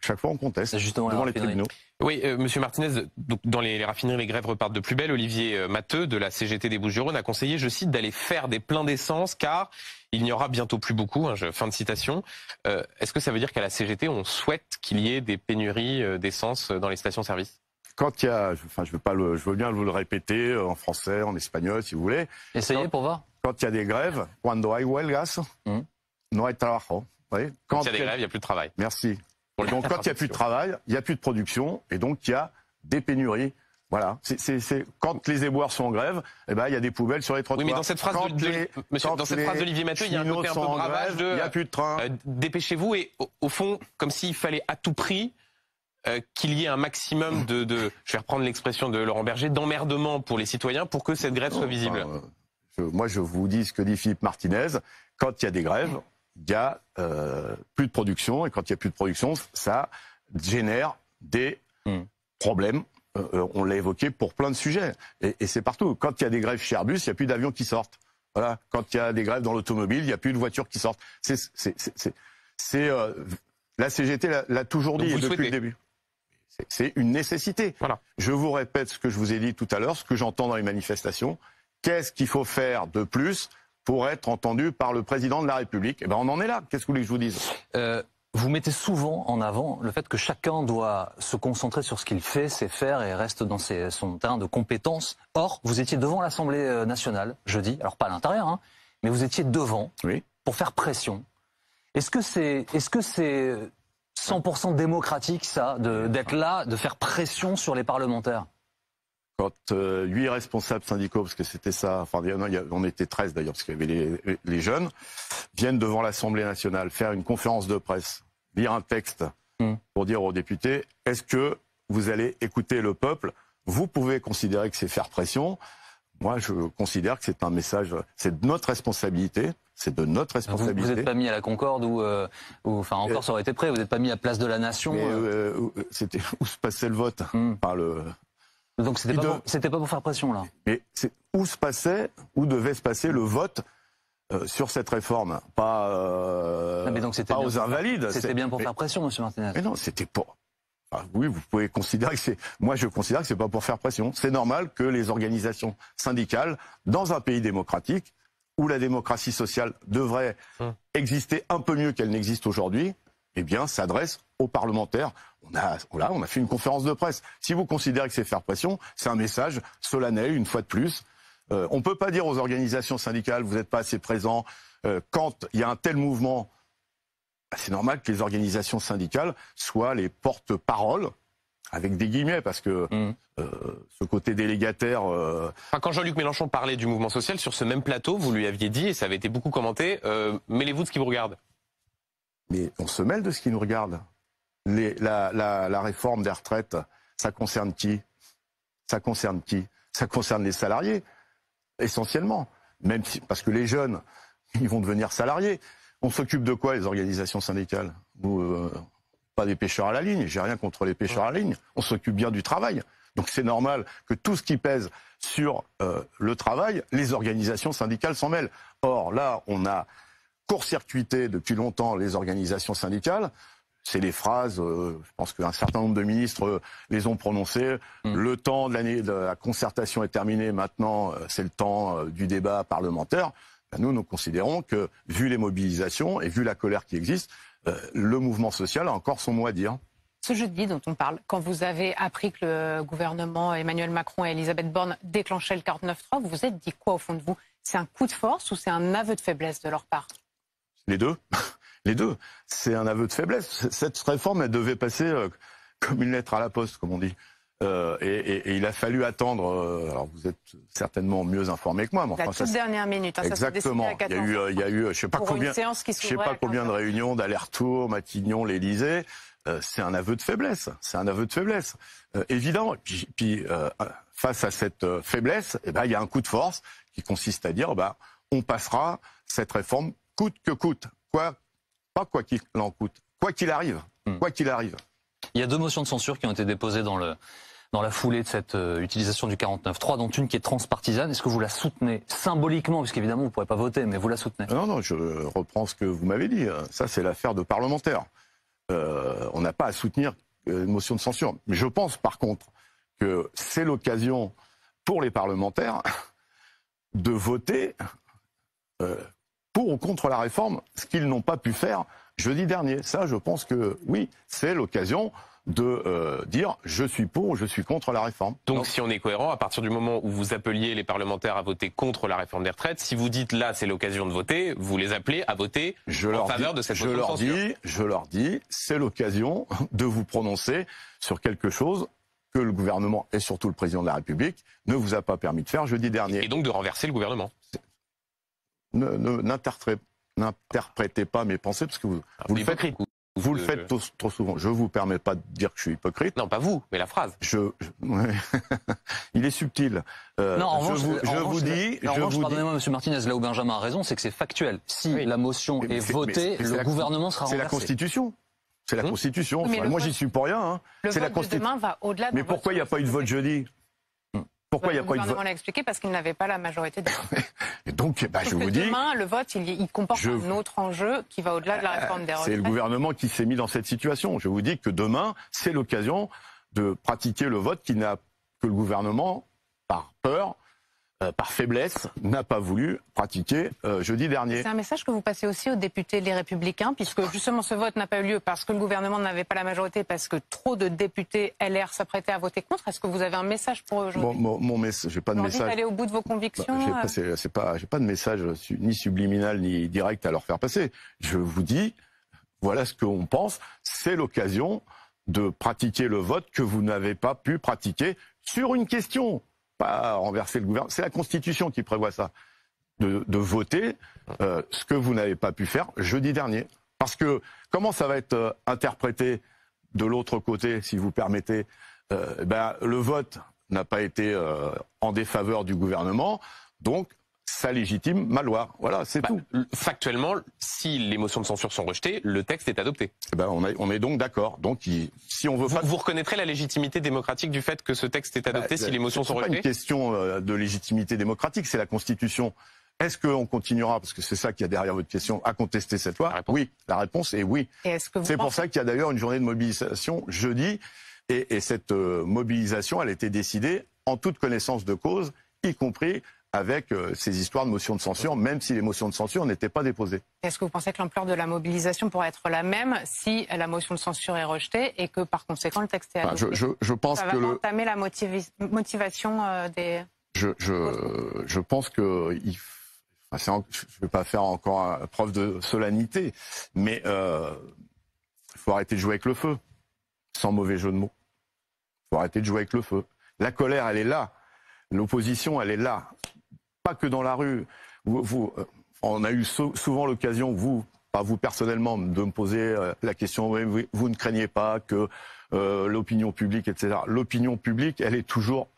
C'est justement devant les tribunaux. Oui, Monsieur Martinez, donc dans les raffineries, les grèves repartent de plus belle. Olivier Matteux, de la CGT des Bouches-du-Rhône, a conseillé, je cite, d'aller faire des pleins d'essence, car il n'y aura bientôt plus beaucoup. Fin de citation. Est-ce que ça veut dire qu'à la CGT, on souhaite qu'il y ait des pénuries d'essence dans les stations-service? Quand il y a, je veux bien vous le répéter en français, en espagnol, si vous voulez. Essayez pour voir. Quand il y a des grèves, cuando hay huelgas, no hay trabajo. Quand il y a des grèves, il n'y a plus de travail. Merci. Donc quand il n'y a plus de travail, il n'y a plus de production, et donc il y a des pénuries. Voilà. Quand les éboueurs sont en grève, il y a des poubelles sur les trottoirs. Oui, mais dans cette phrase d'Olivier Matteux, il y a un côté un peu bravage de... Il n'y a plus de train. Dépêchez-vous, et au fond, comme s'il fallait à tout prix qu'il y ait un maximum je vais reprendre l'expression de Laurent Berger, d'emmerdement pour les citoyens pour que cette grève soit visible? Moi, je vous dis ce que dit Philippe Martinez. Quand il y a des grèves, il y a plus de production. Et quand il y a plus de production, ça génère des problèmes. On l'a évoqué pour plein de sujets. Et c'est partout. Quand il y a des grèves chez Airbus, il n'y a plus d'avions qui sortent. Voilà. Quand il y a des grèves dans l'automobile, il n'y a plus de voitures qui sortent. La CGT l'a toujours dit depuis le début. C'est une nécessité. Voilà. Je vous répète ce que je vous ai dit tout à l'heure, ce que j'entends dans les manifestations. Qu'est-ce qu'il faut faire de plus pour être entendu par le président de la République? Eh ben, on en est là. Qu'est-ce que vous voulez que je vous dise? Vous mettez souvent en avant le fait que chacun doit se concentrer sur ce qu'il fait, sait faire et reste dans son terrain de compétences. Or, vous étiez devant l'Assemblée nationale jeudi, alors pas à l'intérieur, hein, mais vous étiez devant pour faire pression. Est-ce que c'est 100% démocratique, ça, d'être là, de faire pression sur les parlementaires? Quand 8 responsables syndicaux, parce que c'était ça, enfin on était 13 d'ailleurs, parce qu'il y avait les jeunes, viennent devant l'Assemblée nationale faire une conférence de presse, lire un texte pour dire aux députés, est-ce que vous allez écouter le peuple? Vous pouvez considérer que c'est faire pression. Moi, je considère que c'est un message, c'est de notre responsabilité. C'est de notre responsabilité. Vous n'êtes pas mis à la Concorde enfin encore ça aurait été prêt. Vous n'êtes pas mis à Place de la Nation. C'était où se passait le vote par le. Donc c'était pas pour faire pression là. Mais c'est où devait se passer le vote sur cette réforme, pas pas aux invalides. C'était bien pour faire pression, Monsieur Martinez. Mais non, c'était pour. Ah, oui, vous pouvez considérer que c'est. Moi, je considère que c'est pas pour faire pression. C'est normal que les organisations syndicales, dans un pays démocratique, où la démocratie sociale devrait exister un peu mieux qu'elle n'existe aujourd'hui, eh bien, s'adresse aux parlementaires. On a fait une conférence de presse. Si vous considérez que c'est faire pression, c'est un message solennel, une fois de plus. On ne peut pas dire aux organisations syndicales, vous n'êtes pas assez présents. Quand il y a un tel mouvement, c'est normal que les organisations syndicales soient les porte-paroles, avec des guillemets, parce que ce côté délégataire... Quand Jean-Luc Mélenchon parlait du mouvement social, sur ce même plateau, vous lui aviez dit, et ça avait été beaucoup commenté, mêlez-vous de ce qui vous regarde. Mais on se mêle de ce qui nous regarde. La réforme des retraites, ça concerne qui? Ça concerne qui? Ça concerne les salariés, essentiellement. Même si, parce que les jeunes, ils vont devenir salariés. On s'occupe de quoi, les organisations syndicales? Pas des pêcheurs à la ligne, j'ai rien contre les pêcheurs à la ligne. On s'occupe bien du travail. Donc c'est normal que tout ce qui pèse sur le travail, les organisations syndicales s'en mêlent. Or, là, on a court-circuité depuis longtemps les organisations syndicales. C'est les phrases, je pense qu'un certain nombre de ministres les ont prononcées. Le temps de la concertation est terminé, maintenant c'est le temps du débat parlementaire. Nous considérons que, vu les mobilisations et vu la colère qui existe, le mouvement social a encore son mot à dire. Ce jeudi dont on parle, quand vous avez appris que le gouvernement Emmanuel Macron et Elisabeth Borne déclenchaient le 49.3, vous vous êtes dit quoi au fond de vous? C'est un coup de force ou c'est un aveu de faiblesse de leur part? Les deux. Les deux. C'est un aveu de faiblesse. Cette réforme, elle devait passer comme une lettre à la poste, comme on dit. Et il a fallu attendre. Alors vous êtes certainement mieux informé que moi, mais enfin, la toute dernière minute. Hein, exactement. Ça il y a eu, je sais pas combien de réunions d'aller-retour, Matignon, l'Élysée. C'est un aveu de faiblesse. C'est un aveu de faiblesse. Évidemment. Puis face à cette faiblesse, il y a un coup de force qui consiste à dire, on passera cette réforme coûte que coûte. Pas quoi qu'il en coûte. Quoi qu'il arrive. Quoi qu'il arrive. Il y a 2 motions de censure qui ont été déposées dans la foulée de cette utilisation du 49.3, dont une qui est transpartisane. Est-ce que vous la soutenez symboliquement, puisqu'évidemment vous ne pourrez pas voter, mais vous la soutenez? Non, je reprends ce que vous m'avez dit. Ça, c'est l'affaire de parlementaires. On n'a pas à soutenir une motion de censure. Mais je pense, par contre, que c'est l'occasion pour les parlementaires de voter pour ou contre la réforme, ce qu'ils n'ont pas pu faire jeudi dernier. Ça, je pense que oui, c'est l'occasion de dire je suis pour ou je suis contre la réforme. Donc si on est cohérent, à partir du moment où vous appeliez les parlementaires à voter contre la réforme des retraites, si vous dites là c'est l'occasion de voter, vous les appelez à voter en faveur de cette motion de censure. Je leur dis, c'est l'occasion de vous prononcer sur quelque chose que le gouvernement et surtout le président de la République ne vous a pas permis de faire jeudi dernier. Et donc de renverser le gouvernement. N'interprétez pas mes pensées parce que vous le faites. Vous le faites trop souvent. Je ne vous permets pas de dire que je suis hypocrite. Non, pas vous, mais la phrase. Ouais. Il est subtil. Non, en revanche, pardonnez-moi, M. Martinez, là où Benjamin a raison, c'est que c'est factuel. Si la motion est votée, le gouvernement sera renversé. C'est la Constitution. C'est la Constitution. Oui, moi, j'y suis pour rien. Hein. Le vote de demain va au-delà de... Mais pourquoi il n'y a pas eu de vote jeudi? Pourquoi il n'y a pas eu de vote? Le gouvernement l'a expliqué parce qu'il n'avait pas la majorité des votes. Et donc, je vous dis... Demain, le vote, il comporte un autre enjeu qui va au-delà de la réforme des retraites. C'est le gouvernement qui s'est mis dans cette situation. Je vous dis que demain, c'est l'occasion de pratiquer le vote que le gouvernement, par peur, par faiblesse, n'a pas voulu pratiquer jeudi dernier. C'est un message que vous passez aussi aux députés Les Républicains, puisque justement ce vote n'a pas eu lieu parce que le gouvernement n'avait pas la majorité, parce que trop de députés LR s'apprêtaient à voter contre. Est-ce que vous avez un message pour eux aujourd'hui? Mon message, j'ai pas de message. Aller au bout de vos convictions. J'ai pas de message ni subliminal ni direct à leur faire passer. Je vous dis, voilà ce qu'on pense. C'est l'occasion de pratiquer le vote que vous n'avez pas pu pratiquer sur une question. Pas renverser le gouvernement. C'est la Constitution qui prévoit ça. De voter ce que vous n'avez pas pu faire jeudi dernier. Parce que comment ça va être interprété de l'autre côté, si vous permettez, le vote n'a pas été en défaveur du gouvernement, donc ça légitime ma loi. Voilà, c'est tout. Factuellement, si les motions de censure sont rejetées, le texte est adopté. On est donc d'accord. Donc, si on veut vous reconnaîtrez la légitimité démocratique du fait que ce texte est adopté si les motions sont rejetées? C'est pas une question de légitimité démocratique, c'est la Constitution. Est-ce qu'on continuera, parce que c'est ça qu'il y a derrière votre question, à contester cette loi? Oui, la réponse est oui. C'est pour ça qu'il y a d'ailleurs une journée de mobilisation jeudi, et cette mobilisation, elle a été décidée en toute connaissance de cause, y compris avec ces histoires de motions de censure, même si les motions de censure n'étaient pas déposées. Est-ce que vous pensez que l'ampleur de la mobilisation pourrait être la même si la motion de censure est rejetée et que par conséquent le texte est adopté? Je pense ça va entamer la motivation des... Je pense que... je ne vais pas faire encore preuve de solennité, mais il faut arrêter de jouer avec le feu, sans mauvais jeu de mots. Il faut arrêter de jouer avec le feu. La colère, elle est là. L'opposition, elle est là. Pas que dans la rue. On a eu souvent l'occasion, pas vous personnellement, de me poser la question, vous ne craignez pas que l'opinion publique, etc. L'opinion publique, elle est toujours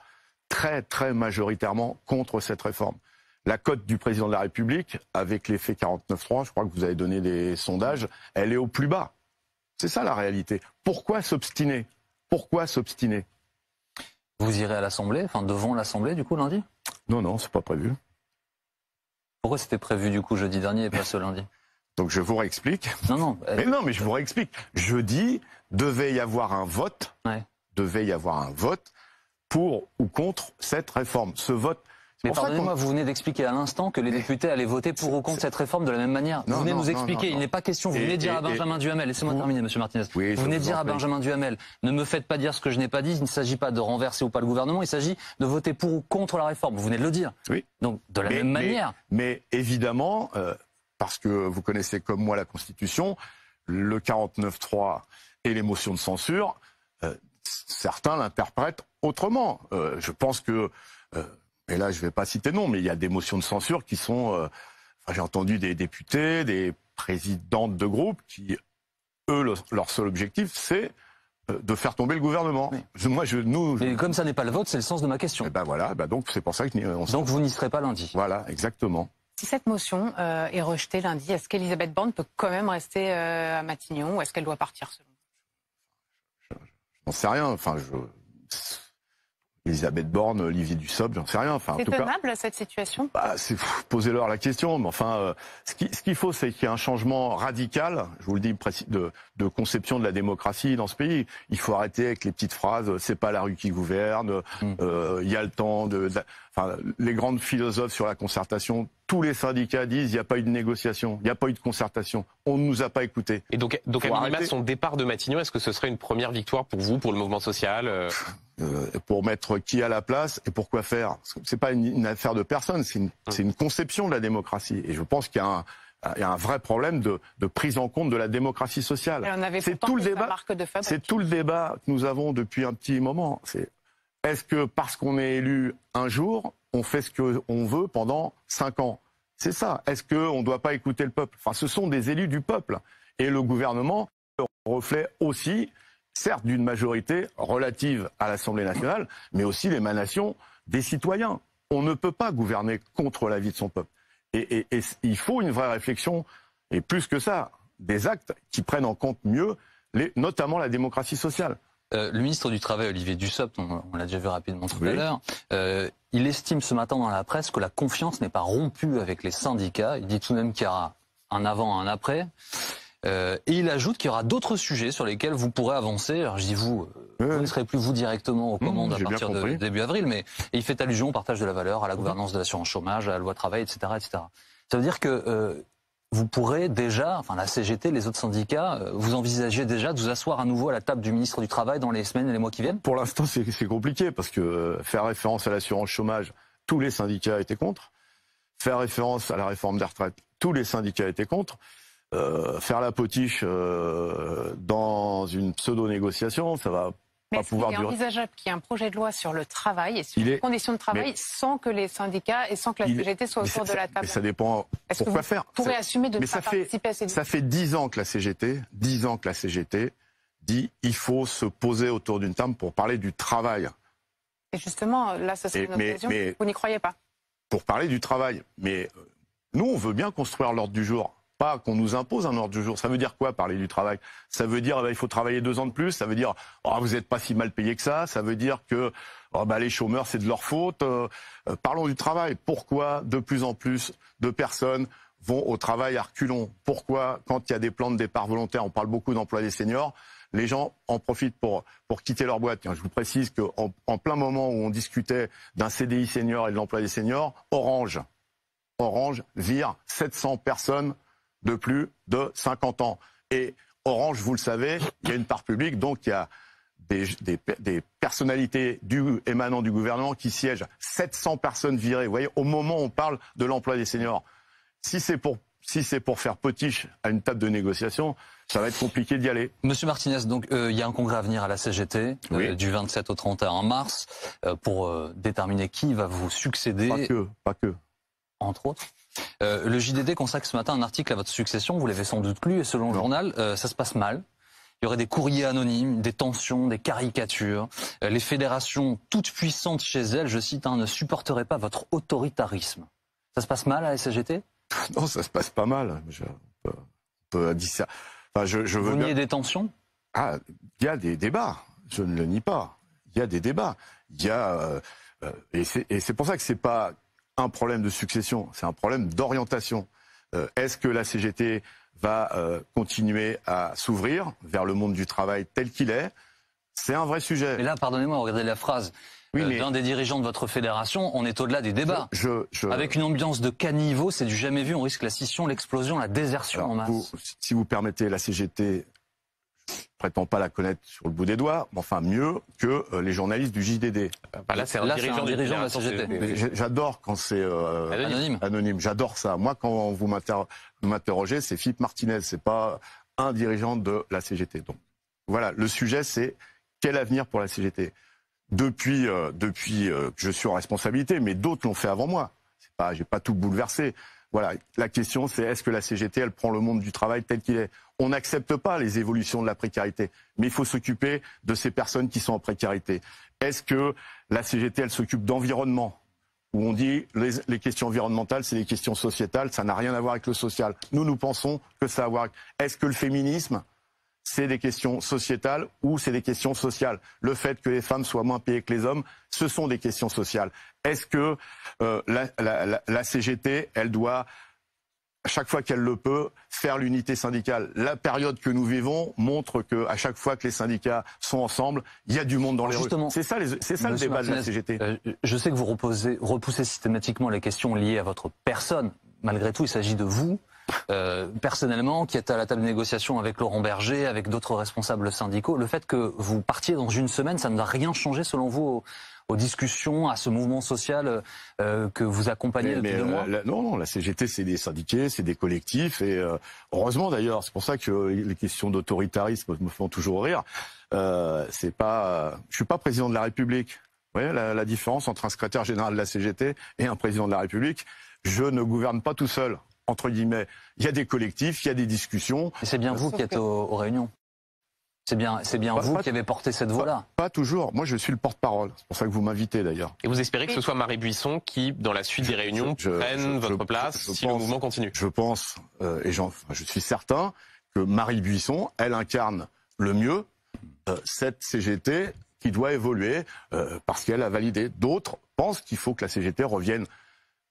très, très majoritairement contre cette réforme. La cote du président de la République, avec l'effet 49.3, je crois que vous avez donné des sondages, elle est au plus bas. C'est ça la réalité. Pourquoi s'obstiner? Pourquoi s'obstiner? Vous irez à l'Assemblée, devant l'Assemblée, du coup, lundi? Non, c'est pas prévu. Pourquoi c'était prévu, du coup, jeudi dernier et pas ce lundi? Donc je vous réexplique. Mais je vous réexplique. Jeudi, devait y avoir un vote. Devait y avoir un vote pour ou contre cette réforme. Ce vote... Mais pardonnez-moi, vous venez d'expliquer à l'instant que les députés allaient voter pour ou contre cette réforme de la même manière. Vous venez nous expliquer, il n'est pas question, vous venez dire à Benjamin Duhamel, laissez-moi terminer, monsieur Martinez, vous venez dire à Benjamin Duhamel, ne me faites pas dire ce que je n'ai pas dit, il ne s'agit pas de renverser ou pas le gouvernement, il s'agit de voter pour ou contre la réforme. Vous venez de le dire. Oui. Donc, de la même manière. Mais évidemment, parce que vous connaissez comme moi la Constitution, le 49.3 et les motions de censure, certains l'interprètent autrement. Je pense que... et là, je ne vais pas citer non, mais il y a des motions de censure qui sont... j'ai entendu des députés, des présidentes de groupes qui, eux, leur seul objectif, c'est de faire tomber le gouvernement. Oui. Mais comme ça n'est pas le vote, c'est le sens de ma question. Donc c'est pour ça que... Donc vous n'y serez pas lundi. Voilà, exactement. Si cette motion est rejetée lundi, est-ce qu'Elisabeth Borne peut quand même rester à Matignon ou est-ce qu'elle doit partir selon vous? Je n'en sais rien. Elisabeth Borne, Olivier Dussopt, j'en sais rien. C'est tenable cette situation? Posez-leur la question. Mais ce qu'il faut, c'est qu'il y ait un changement radical, je vous le dis, de conception de la démocratie dans ce pays. Il faut arrêter avec les petites phrases. C'est pas la rue qui gouverne. Il y a le temps les grandes philosophes sur la concertation. Tous les syndicats disent il n'y a pas eu de négociation, il n'y a pas eu de concertation. On ne nous a pas écoutés. Et donc à minima, son départ de Matignon, est-ce que ce serait une première victoire pour vous, pour le mouvement social? Pour mettre qui à la place et pourquoi faire? C'est pas une affaire de personne, c'est une conception de la démocratie. Et je pense qu'il y a un vrai problème de prise en compte de la démocratie sociale. C'est tout le débat. C'est tout le débat que nous avons depuis un petit moment. Est-ce que parce qu'on est élu un jour, on fait ce qu'on veut pendant 5 ans? C'est ça. Est-ce qu'on ne doit pas écouter le peuple? Ce sont des élus du peuple. Et le gouvernement reflet aussi, certes, d'une majorité relative à l'Assemblée nationale, mais aussi l'émanation des citoyens. On ne peut pas gouverner contre l'avis de son peuple. Et il faut une vraie réflexion, et plus que ça, des actes qui prennent en compte mieux, notamment la démocratie sociale. Le ministre du Travail, Olivier Dussopt, on l'a déjà vu rapidement tout à l'heure, il estime ce matin dans la presse que la confiance n'est pas rompue avec les syndicats. Il dit tout de même qu'il y aura un avant, un après. Et il ajoute qu'il y aura d'autres sujets sur lesquels vous pourrez avancer. Alors je dis vous ne serez plus vous directement aux commandes à partir de début avril, mais il fait allusion au partage de la valeur, à la gouvernance de l'assurance chômage, à la loi travail, etc., etc. Ça veut dire que vous pourrez déjà, enfin la CGT, les autres syndicats, vous envisagez déjà de vous asseoir à nouveau à la table du ministre du Travail dans les semaines et les mois qui viennent? Pour l'instant, c'est compliqué parce que faire référence à l'assurance chômage, tous les syndicats étaient contre. Faire référence à la réforme des retraites, tous les syndicats étaient contre. Faire la potiche dans une pseudo-négociation, ça va pas pouvoir durer. Mais est-ce qu'il est envisageable qu'il y ait un projet de loi sur le travail et sur les conditions de travail sans que les syndicats et sans que la CGT soit autour de la table? Ça dépend pourquoi faire. Vous pourrez assumer de ne pas participer à ces Ça fait 10 ans que la CGT, dit il faut se poser autour d'une table pour parler du travail. Et justement, là, ça serait une occasion. Vous n'y croyez pas? Pour parler du travail. Mais nous, on veut bien construire l'ordre du jour. Pas qu'on nous impose un ordre du jour. Ça veut dire quoi, parler du travail? Ça veut dire il faut travailler 2 ans de plus. Ça veut dire vous n'êtes pas si mal payé que ça. Ça veut dire que les chômeurs, c'est de leur faute. Parlons du travail. Pourquoi de plus en plus de personnes vont au travail à reculons? Pourquoi, quand il y a des plans de départ volontaires, on parle beaucoup d'emploi des seniors, les gens en profitent pour quitter leur boîte? Tiens, je vous précise qu'en plein moment où on discutait d'un CDI senior et de l'emploi des seniors, Orange vire 700 personnes de plus de 50 ans. Et Orange, vous le savez, il y a une part publique, donc il y a des personnalités émanant du gouvernement qui siègent. 700 personnes virées. Vous voyez, au moment où on parle de l'emploi des seniors. Si c'est pour faire potiche à une table de négociation, ça va être compliqué d'y aller. Monsieur Martinez, donc il y a un congrès à venir à la CGT du 27 au 31 mars pour déterminer qui va vous succéder. Pas que. Entre autres. Le JDD consacre ce matin un article à votre succession, vous l'avez sans doute lu, et selon le journal, ça se passe mal. Il y aurait des courriers anonymes, des tensions, des caricatures. Les fédérations, toutes puissantes chez elles, je cite, ne supporteraient pas votre autoritarisme. Ça se passe mal à la CGT? Non, ça se passe pas mal. On peut dire ça. Enfin, vous niez des tensions? Il y a des débats, je ne le nie pas. Il y a des débats. Et c'est pour ça que c'est pas un problème de succession, c'est un problème d'orientation. Est-ce que la CGT va continuer à s'ouvrir vers le monde du travail tel qu'il est? C'est un vrai sujet. Mais là, pardonnez-moi, regardez la phrase d'un des dirigeants de votre fédération, on est au-delà des débats. Avec une ambiance de caniveau, c'est du jamais vu, on risque la scission, l'explosion, la désertion en masse. Si vous permettez, la CGT, je ne prétends pas la connaître sur le bout des doigts, mais enfin mieux que les journalistes du JDD. Là, c'est un dirigeant de la CGT. J'adore quand c'est anonyme. J'adore ça. Moi, quand vous m'interrogez, c'est Philippe Martinez, c'est pas un dirigeant de la CGT. Donc voilà, le sujet, c'est quel avenir pour la CGT. Depuis que je suis en responsabilité, mais d'autres l'ont fait avant moi. J'ai pas tout bouleversé. Voilà, la question c'est est-ce que la CGT, elle prend le monde du travail tel qu'il est? On n'accepte pas les évolutions de la précarité, mais il faut s'occuper de ces personnes qui sont en précarité. Est-ce que la CGT, elle s'occupe d'environnement? Où on dit les questions environnementales, c'est des questions sociétales, ça n'a rien à voir avec le social. Nous pensons que ça a à voir avec... Est-ce que le féminisme, c'est des questions sociétales ou c'est des questions sociales? Le fait que les femmes soient moins payées que les hommes, ce sont des questions sociales. Est-ce que la CGT, elle doit, à chaque fois qu'elle le peut, faire l'unité syndicale? La période que nous vivons montre qu'à chaque fois que les syndicats sont ensemble, il y a du monde dans les rues. C'est ça le débat de la CGT. Je sais que vous repoussez systématiquement les questions liées à votre personne. Malgré tout, il s'agit de vous. Personnellement, qui êtes à la table de négociation avec Laurent Berger, avec d'autres responsables syndicaux, le fait que vous partiez dans une semaine, ça ne va rien changer selon vous aux discussions, à ce mouvement social que vous accompagnez depuis 2 mois? Non, la CGT, c'est des syndiqués, c'est des collectifs, et heureusement d'ailleurs, c'est pour ça que les questions d'autoritarisme me font toujours rire. Je suis pas président de la République. Vous voyez la différence entre un secrétaire général de la CGT et un président de la République? Je ne gouverne pas tout seul. Entre guillemets, il y a des collectifs, il y a des discussions. Et c'est bien vous qui êtes aux réunions? C'est bien vous qui avez porté cette voix-là. Pas toujours. Moi, je suis le porte-parole. C'est pour ça que vous m'invitez, d'ailleurs. Et vous espérez que ce soit Marie Buisson qui, dans la suite des réunions, prenne votre place si le mouvement continue? Je pense, je suis certain, que Marie Buisson, elle incarne le mieux cette CGT qui doit évoluer parce qu'elle a validé. D'autres pensent qu'il faut que la CGT revienne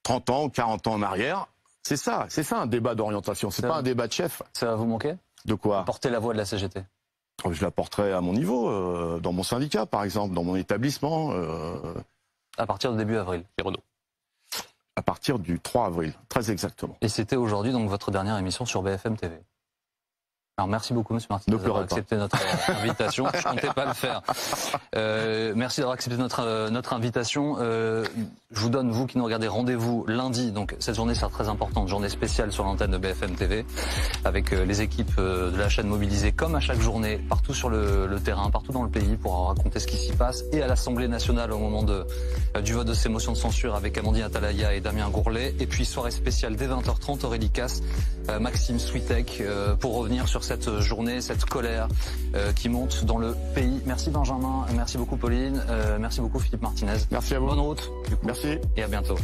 30 ans ou 40 ans en arrière. C'est ça un débat d'orientation. C'est pas un débat de chef. Ça va vous manquer? De quoi? Porter la voix de la CGT. Je la porterai à mon niveau, dans mon syndicat par exemple, dans mon établissement. À partir du début avril, les Renault. À partir du 3 avril, très exactement. Et c'était aujourd'hui donc votre dernière émission sur BFM TV. Alors merci beaucoup, Monsieur Martinez, d'avoir accepté notre invitation. Je ne comptais pas le faire. Merci d'avoir accepté notre invitation. Je vous donne, vous qui nous regardez, rendez-vous lundi. Donc cette journée sera très importante, journée spéciale sur l'antenne de BFM TV, avec les équipes de la chaîne mobilisées comme à chaque journée, partout sur le terrain, partout dans le pays, pour raconter ce qui s'y passe. Et à l'Assemblée nationale au moment du vote de ces motions de censure avec Amandine Atalaya et Damien Gourlet. Et puis soirée spéciale dès 20h30, Aurélie Casse, Maxime Switek, pour revenir sur cette journée, cette colère qui monte dans le pays. Merci Benjamin, merci beaucoup Pauline, merci beaucoup Philippe Martinez. Merci à vous. Bonne route. Merci. Et à bientôt.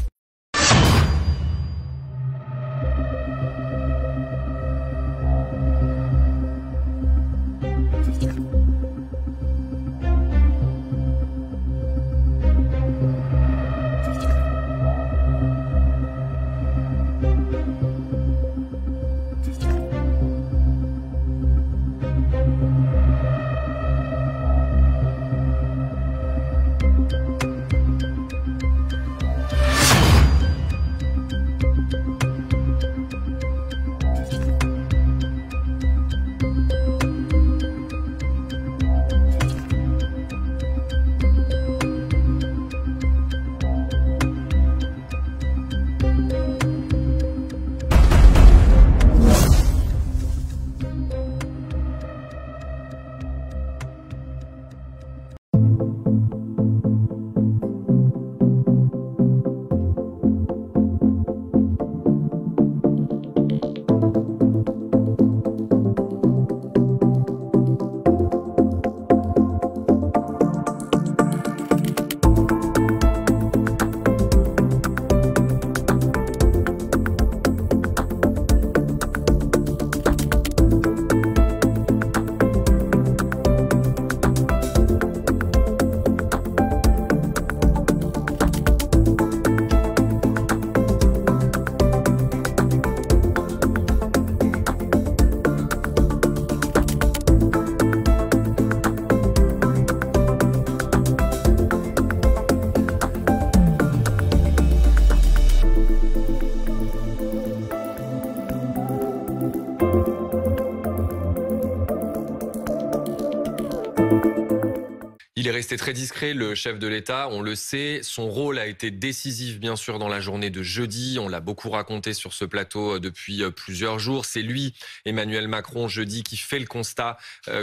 Il est resté très discret, le chef de l'État, on le sait. Son rôle a été décisif, bien sûr, dans la journée de jeudi. On l'a beaucoup raconté sur ce plateau depuis plusieurs jours. C'est lui, Emmanuel Macron, jeudi, qui fait le constat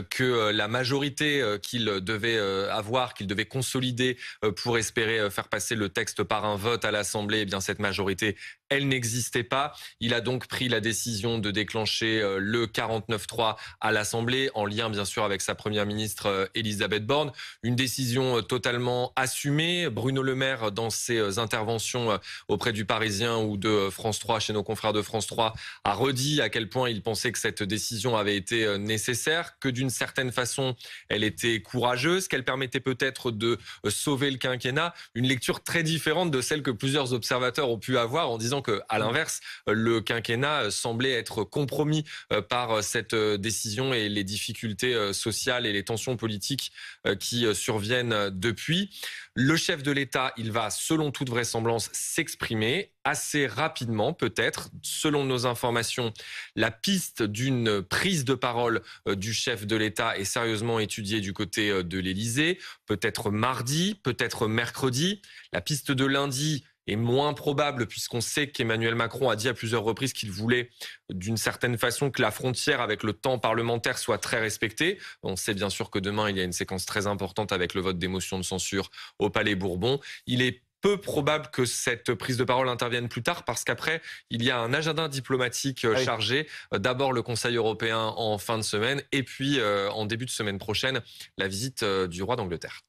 que la majorité qu'il devait avoir, qu'il devait consolider pour espérer faire passer le texte par un vote à l'Assemblée, eh bien cette majorité, elle n'existait pas. Il a donc pris la décision de déclencher le 49.3 à l'Assemblée, en lien, bien sûr, avec sa première ministre Elisabeth Borne. Une décision totalement assumée. Bruno Le Maire, dans ses interventions auprès du Parisien ou de France 3, chez nos confrères de France 3, a redit à quel point il pensait que cette décision avait été nécessaire, que d'une certaine façon, elle était courageuse, qu'elle permettait peut-être de sauver le quinquennat. Une lecture très différente de celle que plusieurs observateurs ont pu avoir, en disant que, à l'inverse, le quinquennat semblait être compromis par cette décision et les difficultés sociales et les tensions politiques qui surviennent depuis. Le chef de l'État, il va, selon toute vraisemblance, s'exprimer assez rapidement, peut-être. Selon nos informations, la piste d'une prise de parole du chef de l'État est sérieusement étudiée du côté de l'Élysée. Peut-être mardi, peut-être mercredi. La piste de lundi est moins probable, puisqu'on sait qu'Emmanuel Macron a dit à plusieurs reprises qu'il voulait, d'une certaine façon, que la frontière avec le temps parlementaire soit très respectée. On sait bien sûr que demain, il y a une séquence très importante avec le vote des motions de censure au Palais Bourbon. Il est peu probable que cette prise de parole intervienne plus tard parce qu'après, il y a un agenda diplomatique chargé. D'abord le Conseil européen en fin de semaine et puis en début de semaine prochaine, la visite du roi d'Angleterre.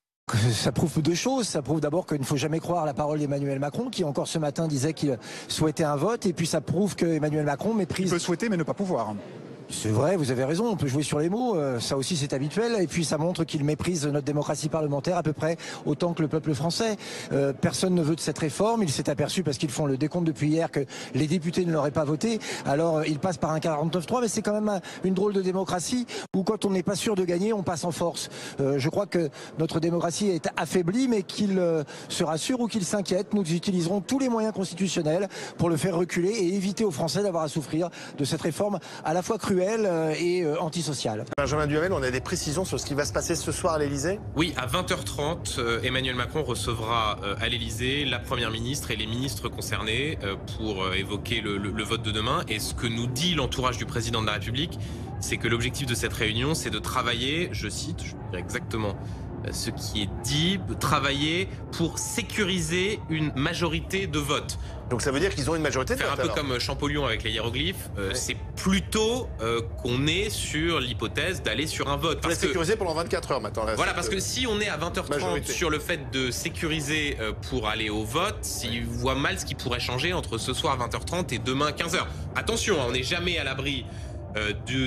Ça prouve deux choses. Ça prouve d'abord qu'il ne faut jamais croire la parole d'Emmanuel Macron, qui encore ce matin disait qu'il souhaitait un vote. Et puis ça prouve que Emmanuel Macron méprise... Il peut souhaiter mais ne pas pouvoir. C'est vrai, vous avez raison, on peut jouer sur les mots, ça aussi c'est habituel, et puis ça montre qu'il méprise notre démocratie parlementaire à peu près autant que le peuple français. Personne ne veut de cette réforme, il s'est aperçu parce qu'ils font le décompte depuis hier que les députés ne l'auraient pas voté, alors il passe par un 49.3, mais c'est quand même une drôle de démocratie où quand on n'est pas sûr de gagner, on passe en force. Je crois que notre démocratie est affaiblie, mais qu'il se rassure ou qu'il s'inquiète, nous utiliserons tous les moyens constitutionnels pour le faire reculer et éviter aux Français d'avoir à souffrir de cette réforme à la fois cruelle et antisociale. Benjamin Duhamel, on a des précisions sur ce qui va se passer ce soir à l'Elysée ? Oui, à 20h30, Emmanuel Macron recevra à l'Elysée la Première ministre et les ministres concernés pour évoquer le vote de demain. Et ce que nous dit l'entourage du président de la République, c'est que l'objectif de cette réunion, c'est de travailler, je cite, je dirais exactement ce qui est dit, travailler pour sécuriser une majorité de vote. Donc ça veut dire qu'ils ont une majorité de vote. Faire un peu comme Champollion avec les hiéroglyphes, c'est plutôt qu'on est sur l'hypothèse d'aller sur un vote. Pour les sécuriser pendant 24 heures maintenant. Voilà, parce que si on est à 20h30 majorité sur le fait de sécuriser pour aller au vote, ils voient mal ce qui pourrait changer entre ce soir 20h30 et demain 15h. Attention, on n'est jamais à l'abri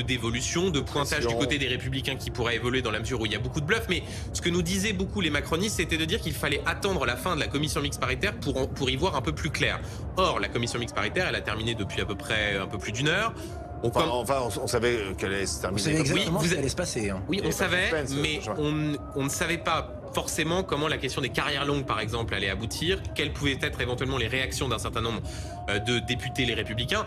d'évolution, de pointage du côté des Républicains qui pourrait évoluer dans la mesure où il y a beaucoup de bluffs. Mais ce que nous disaient beaucoup les macronistes, c'était de dire qu'il fallait attendre la fin de la commission mixte paritaire pour y voir un peu plus clair. Or, la commission mixte paritaire, elle a terminé depuis à peu près un peu plus d'une heure. On savait qu'elle allait se terminer. Vous savez exactement ce qui allait se passer. Hein. Oui, on savait, mais on ne savait pas forcément comment la question des carrières longues, par exemple, allait aboutir, quelles pouvaient être éventuellement les réactions d'un certain nombre de députés les Républicains.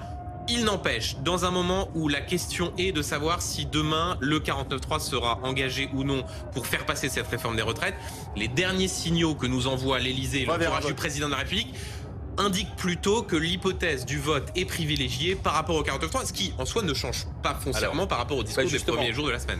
Il n'empêche, dans un moment où la question est de savoir si demain le 49.3 sera engagé ou non pour faire passer cette réforme des retraites, les derniers signaux que nous envoie l'Elysée et l'entourage du président de la République indiquent plutôt que l'hypothèse du vote est privilégiée par rapport au 49.3, ce qui en soi ne change pas foncièrement par rapport au discours des premiers jours de la semaine.